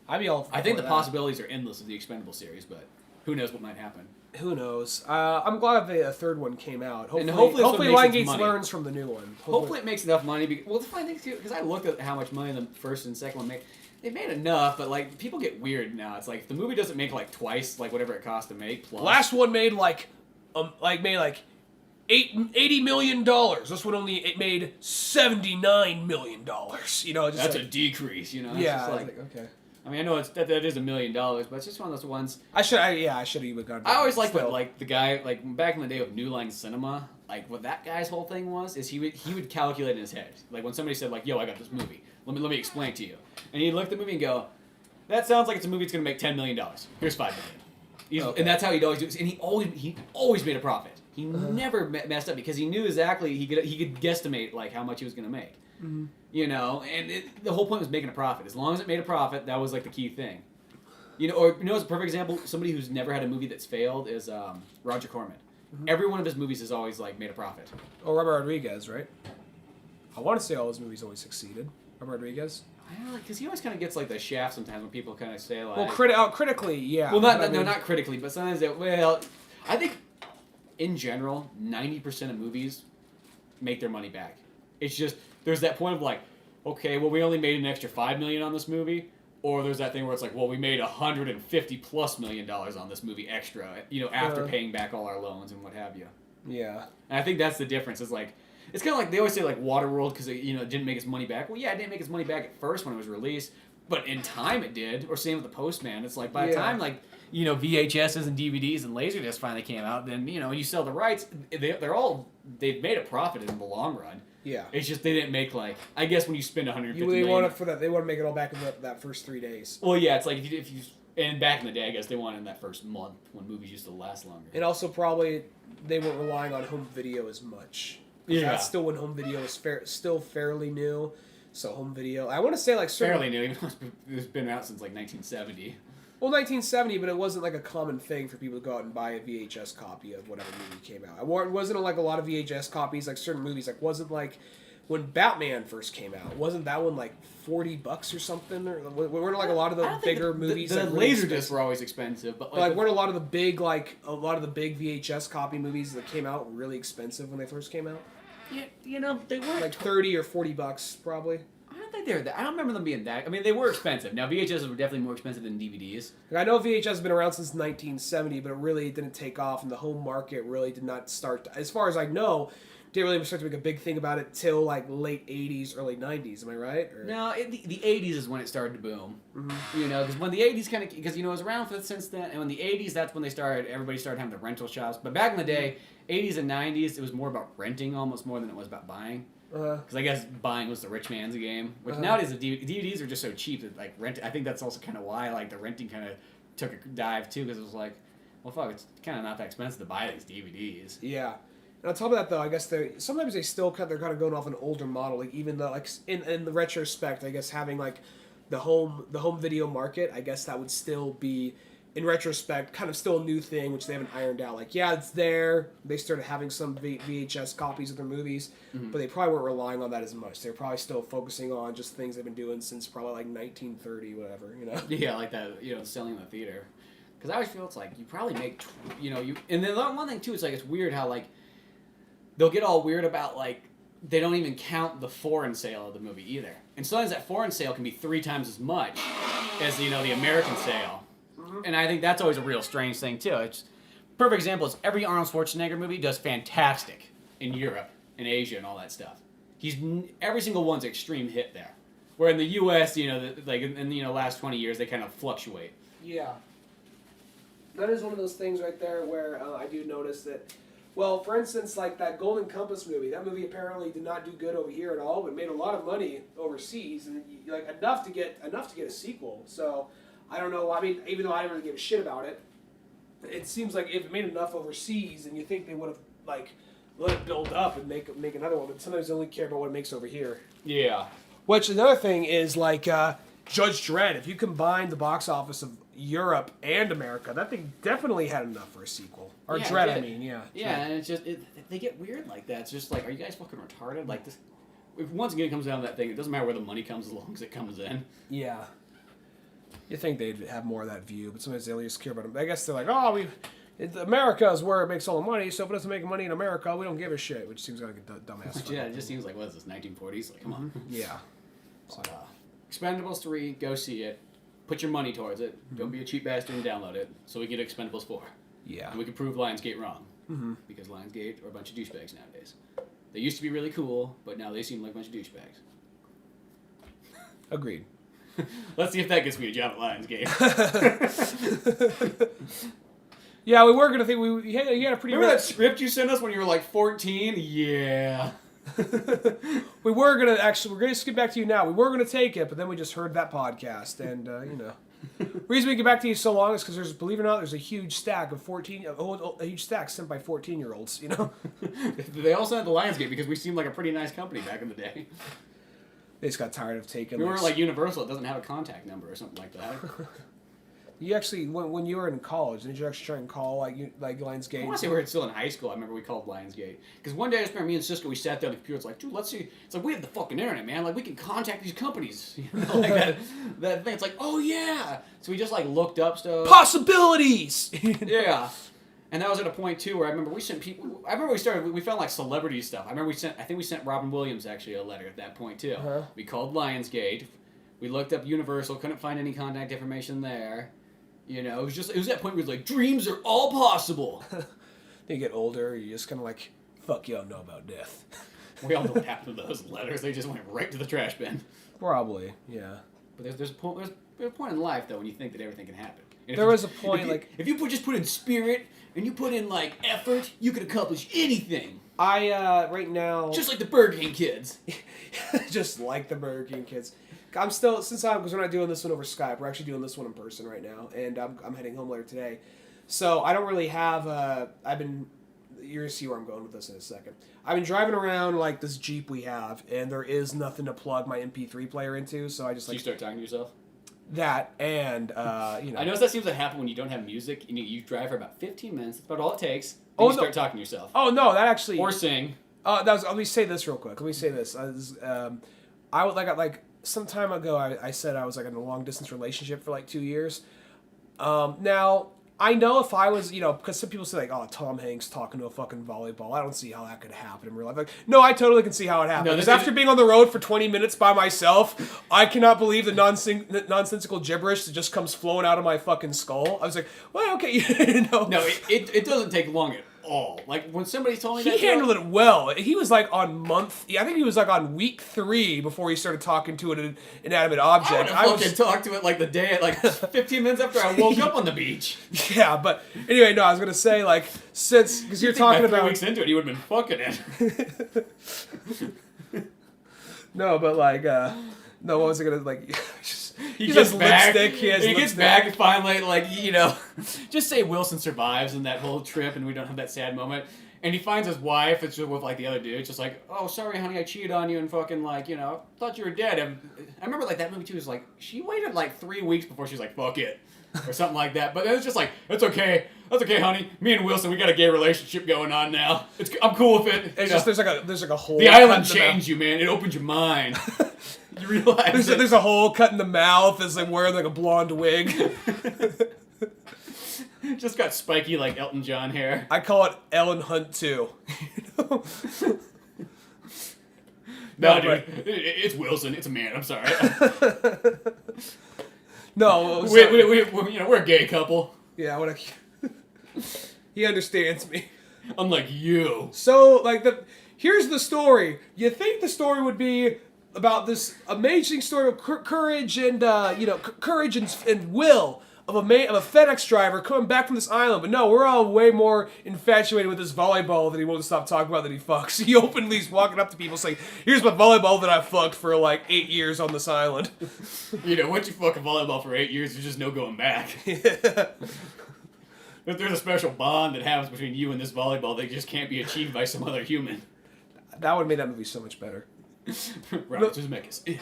I'd be all. I think the possibilities are endless of the Expendable series, but who knows what might happen. Who knows? I'm glad the third one came out. Hopefully Lionsgate learns from the new one. Hopefully it makes enough money. The funny thing too, because I looked at how much money the first and second one made. They made enough, but people get weird now. It's if the movie doesn't make twice whatever it cost to make. Plus, last one made $80 million. This one it made $79 million. That's a decrease. Yeah. Okay. I mean, I know that is $1 million, but it's just one of those ones. I should have even gone. I always liked what the guy back in the day of New Line Cinema. What that guy's whole thing was is he would calculate in his head. When somebody said "Yo, I got this movie. Let me explain to you," and he'd look at the movie and go, "That sounds like it's a movie that's going to make $10 million. Here's $5 million." Okay. And that's how he'd always do it. And he always made a profit. He never messed up because he knew exactly he could guesstimate how much he was going to make. Mm-hmm. And the whole point was making a profit. As long as it made a profit, that was the key thing. As a perfect example, somebody who's never had a movie that's failed is Roger Corman. Mm-hmm. Every one of his movies has always made a profit. Oh, Robert Rodriguez, right? I want to say all his movies always succeeded. Robert Rodriguez. Because he always kind of gets the shaft sometimes when people kind of say critically, yeah. Well, not critically, but sometimes I think in general, 90% of movies make their money back. It's just there's that point of okay, well we only made an extra $5 million on this movie, or there's that thing where it's well we made $150+ million on this movie extra, after paying back all our loans and what have you. Yeah. And I think that's the difference. It's it's kind of they always say Waterworld because it didn't make its money back. Well, yeah, it didn't make its money back at first when it was released, but in time it did. Or same with The Postman. It's by the time VHSs and DVDs and Laserdisc finally came out, then you sell the rights. They've made a profit in the long run. Yeah. It's just they didn't make I guess when you spend $150 million. They want to make it all back in that first 3 days. Well, yeah, it's if you and back in the day, I guess they wanted in that first month when movies used to last longer. And also probably they weren't relying on home video as much. Yeah. That's still when home video is still fairly new. So home video, I want to say fairly new, even though it's been out since 1970. Well, 1970, but it wasn't a common thing for people to go out and buy a VHS copy of whatever movie came out. It wasn't a lot of VHS copies, certain movies, wasn't when Batman first came out. Wasn't that one $40 or something? Or weren't a lot of the bigger movies? The Laserdiscs were always expensive, but weren't a lot of the big big VHS copy movies that came out really expensive when they first came out? Yeah, they weren't $30 or $40 probably. Aren't think I don't remember them being that. I mean, they were expensive. Now VHS were definitely more expensive than DVDs. I know VHS has been around since 1970, but it really didn't take off, and the home market really did not start. As far as I know, didn't really start to make a big thing about it till like late 80s, early 90s. Am I right? Or? No, the 80s is when it started to boom. Mm-hmm. You know, because when the 80s kind of, because you know it was around since then, and when the 80s, that's when everybody started having the rental shops. But back in the day, 80s and 90s, it was more about renting almost more than it was about buying. Because I guess buying was the rich man's game. Which nowadays the DVDs are just so cheap that like rent. I think that's also kind of why like the renting kind of took a dive too, because it was like, well, fuck, it's kind of not that expensive to buy these DVDs. Yeah. And on top of that, though, I guess sometimes they're kind of going off an older model. Like even though like in the retrospect, I guess having like the home video market, I guess that would still be, in retrospect, kind of still a new thing, which they haven't ironed out. Like, yeah, it's there. They started having some VHS copies of their movies, but they probably weren't relying on that as much. They're probably still focusing on just things they've been doing since probably like 1930, whatever, you know? Yeah, like that, you know, selling in the theater. Because I always feel it's like you probably make, and then one thing too, it's like it's weird how like they'll get all weird about like they don't even count the foreign sale of the movie either. And sometimes that foreign sale can be 3 times as much as the American sale. And I think that's always a real strange thing too. It's perfect example is every Arnold Schwarzenegger movie does fantastic in Europe and Asia and all that stuff. Every single one's an extreme hit there. Where in the U.S., like in the last 20 years, they kind of fluctuate. Yeah, that is one of those things right there where I do notice that. Well, for instance, like that Golden Compass movie. That movie apparently did not do good over here at all, but made a lot of money overseas, and like enough to get a sequel. So. I don't know. I mean, even though I didn't really give a shit about it, it seems like if it made enough overseas, and you think they would have like let it build up and make another one. But sometimes they only care about what it makes over here. Yeah. Which another thing is like Judge Dredd. If you combine the box office of Europe and America, that thing definitely had enough for a sequel. Or yeah, Dredd, I mean, yeah. Yeah, and it's just they get weird like that. It's just like, are you guys fucking retarded? Like this. Once again, it comes down to that thing. It doesn't matter where the money comes as long as it comes in. Yeah. You think they'd have more of that view, but sometimes they just care about them. I guess they're like, oh, America is where it makes all the money, so if it doesn't make money in America, we don't give a shit, which seems like a dumbass. Yeah, it just seems like, what is this, 1940s? Like, come on. Yeah. So, Expendables 3, go see it. Put your money towards it. Don't be a cheap bastard and download it, so we can get Expendables 4. Yeah. And we can prove Lionsgate wrong. Because Lionsgate are a bunch of douchebags nowadays. They used to be really cool, but now they seem like a bunch of douchebags. Agreed. Let's see if that gets me a job at Lionsgate. Yeah, we were gonna think he had a pretty. Remember that script you sent us when you were like 14? Yeah. We're gonna skip back to you now. We were gonna take it, but then we just heard that podcast, and the reason we get back to you so long is because believe it or not, there's a huge stack of a huge stack sent by 14-year-olds. They all sent it to Lionsgate because we seemed like a pretty nice company back in the day. They just got tired of taking. We weren't like Universal. It doesn't have a contact number or something like that. You actually, when you were in college, did you actually try and call like Lionsgate? I want to say we were still in high school. I remember we called Lionsgate because one day I just remember me and Cisco, we sat down at the computer. It's like, dude, let's see. It's like we have the fucking internet, man. Like we can contact these companies. Like that thing. It's like, oh yeah. So we just like looked up stuff. Possibilities. Yeah. And that was at a point too where I remember we sent people. I remember we found like celebrity stuff. I remember I think we sent Robin Williams actually a letter at that point too. We called Lionsgate. We looked up Universal. Couldn't find any contact information there. It was that point where it was like dreams are all possible. Then you get older, you just kind of like, fuck y'all know about death. We all know what happened to those letters. They just went right to the trash bin. Probably, yeah. But there's a point in life though when you think that everything can happen. There was a point if you just put in spirit and you put in like effort, you can accomplish anything. Right now, just like the Burger King kids. Just like the Burger King kids. I'm still because we're not doing this one over Skype. We're actually doing this one in person right now, and I'm heading home later today. So I don't really have. You're gonna see where I'm going with this in a second. I've been driving around like this Jeep we have, and there is nothing to plug my MP3 player into, so I just like. You start talking to yourself. That and I know that seems to happen when you don't have music and you drive for about 15 minutes. That's about all it takes. You start talking to yourself. Oh no, that actually. Or sing. Let me say this real quick. Let me say this. I would like some time ago. I said I was like in a long distance relationship for like 2 years. Now I know if I was, because some people say like, oh, Tom Hanks talking to a fucking volleyball. I don't see how that could happen in real life. Like, no, I totally can see how it happened. No, Because after being on the road for 20 minutes by myself, I cannot believe the nonsensical gibberish that just comes flowing out of my fucking skull. I was like, well, okay, No, it doesn't take long at all. Like, when somebody told me that he handled it well. He was like on I think he was like on week 3 before he started talking to an inanimate object. I would have talked to it like the day, like 15 minutes after I woke up on the beach. Yeah, but anyway, no, I was gonna say like because you're talking about 3 weeks into it, he would have been fucking it. No, but like no, what was I gonna like? He gets back. He gets back and finally, like, just say Wilson survives in that whole trip, and we don't have that sad moment. And he finds his wife. It's just with like the other dude. It's just like, oh, sorry, honey, I cheated on you, and fucking like, thought you were dead. And I remember like that movie too. Is like she waited like 3 weeks before she's like, fuck it, or something like that. But it's just like, it's okay. That's okay, honey. Me and Wilson, we got a gay relationship going on now. I'm cool with it. It's just there's like a hole. The island changed you, man. It opened your mind. You realize there's a hole cut in the mouth as like wearing like a blonde wig. Just got spiky like Elton John hair. I call it Ellen Hunt 2. No, dude, it's Wilson. It's a man. I'm sorry. No, we're a gay couple. Yeah, he understands me. Unlike you. So like here's the story. You think the story would be about this amazing story of courage and courage and will of a FedEx driver coming back from this island, but no, we're all way more infatuated with this volleyball that he won't stop talking about that he fucks. He openly is walking up to people saying, "Here's my volleyball that I fucked for like 8 years on this island." Once you fuck a volleyball for 8 years, there's just no going back. Yeah. There's a special bond that happens between you and this volleyball that just can't be achieved by some other human. That would have made that movie so much better. Robert Zemeckis.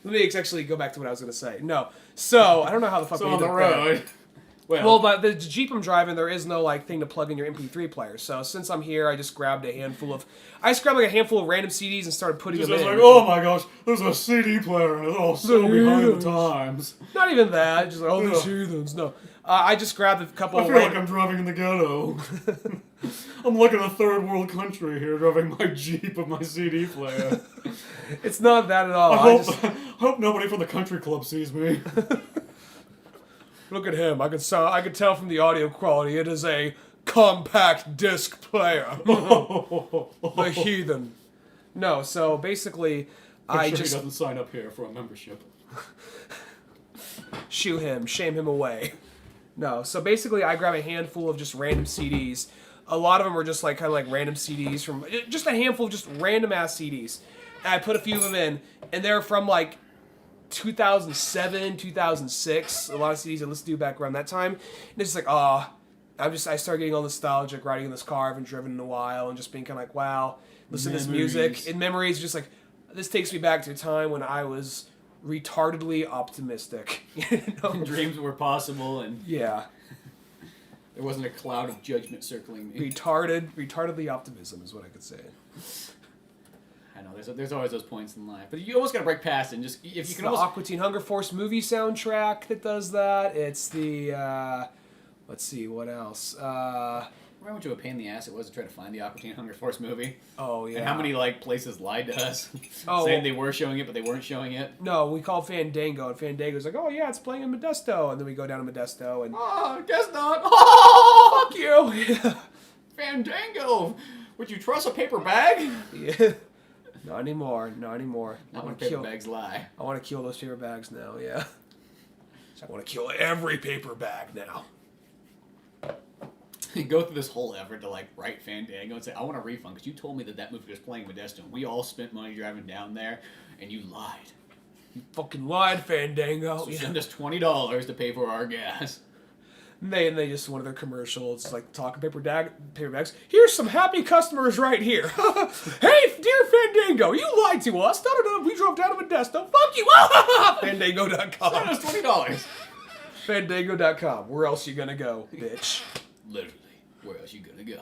Let me actually go back to what I was going to say. No. So, I don't know how the fuck so we on did the road. That. Well, but the Jeep I'm driving, there is no like thing to plug in your MP3 player. So, since I'm here, I just grabbed like a handful of random CDs and started putting them in. Like, oh my gosh, there's a CD player and it's all so behind the times. Not even that. Just like, oh, these heathens. No. I just grabbed a couple I feel like I'm driving in the ghetto. I'm like in a third world country here, driving my Jeep with my CD player. It's not that at all. I hope nobody from the country club sees me. Look at him. I can tell from the audio quality it is a compact disc player. The heathen. No, so basically, he doesn't sign up here for a membership. Shoo him, shame him away. No, so basically I grab a handful of just random CDs. A lot of them were just like kind of like random CDs from just a handful of just random ass CDs. And I put a few of them in, and they're from like 2007, 2006. A lot of CDs I listened to back around that time. And it's just like, I started getting all nostalgic riding in this car. I haven't driven in a while, and just being kind of like, wow, listen to this music. And memories, just like, this takes me back to a time when I was retardedly optimistic. Dreams were possible, and yeah, there wasn't a cloud of judgment circling me. Retardedly optimism is what I could say. I know there's always those points in life, but you almost gotta break past it. And just if you can, the Aqua Teen Hunger Force movie soundtrack that does that. It's the let's see what else. Remember how much of a pain in the ass it was to try to find the Aqua Teen Hunger Force movie? Oh, yeah. And how many, like, places lied to us, saying they were showing it, but they weren't showing it? No, we called Fandango, and Fandango's like, oh, yeah, it's playing in Modesto. And then we go down to Modesto, and... Oh, guess not. Oh, fuck you. Yeah. Fandango. Would you trust a paper bag? Yeah. Not anymore. Not when paper bags lie. I want to kill those paper bags now, yeah. I want to kill every paper bag now. Go through this whole effort to like write Fandango and say, I want a refund because you told me that movie was playing Modesto and we all spent money driving down there and you lied. You fucking lied, Fandango. So send us $20 to pay for our gas. And they just, one of their commercials, like talking paper bags. Here's some happy customers right here. Hey, dear Fandango, you lied to us. We drove down to Modesto. Fuck you. Fandango.com. Send us $20. Fandango.com. Where else you gonna go, bitch? Literally. Where else you gonna go?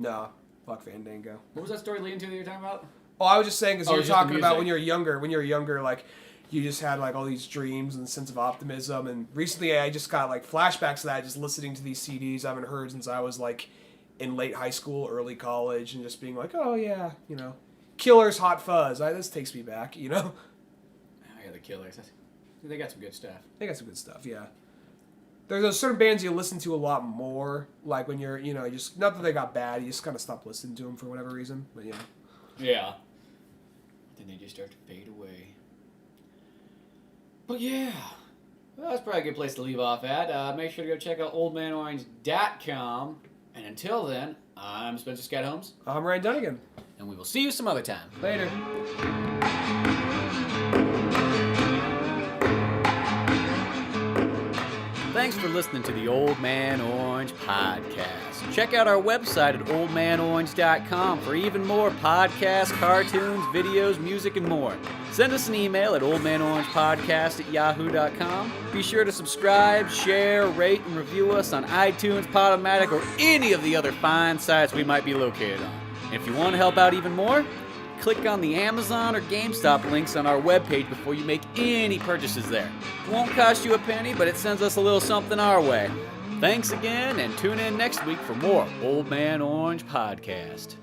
Nah, fuck Fandango. What was that story leading to that you were talking about? Oh, I was just saying, because you were talking about when you're younger, like, you just had like all these dreams and sense of optimism. And recently I just got like flashbacks to that, just listening to these CDs I haven't heard since I was like in late high school, early college, and just being like, oh yeah, you know, Killers, Hot Fuzz. This takes me back, you know? Oh yeah, the Killers. They got some good stuff. They got some good stuff, yeah. There's those certain bands you listen to a lot more, like when you're, you know, just, not that they got bad, you just kind of stop listening to them for whatever reason, but yeah. Yeah. Then they just start to fade away. But yeah, well, that's probably a good place to leave off at. Make sure to go check out oldmanorange.com. And until then, I'm Spencer Scott Holmes. I'm Ryan Dunigan. And we will see you some other time. Later. Thanks for listening to the Old Man Orange Podcast. Check out our website at oldmanorange.com for even more podcasts, cartoons, videos, music, and more. Send us an email at oldmanorange.podcast@yahoo.com. Be sure to subscribe, share, rate, and review us on iTunes, Podomatic, or any of the other fine sites we might be located on. And if you want to help out even more, click on the Amazon or GameStop links on our webpage before you make any purchases there. It won't cost you a penny, but it sends us a little something our way. Thanks again, and tune in next week for more Old Man Orange Podcast.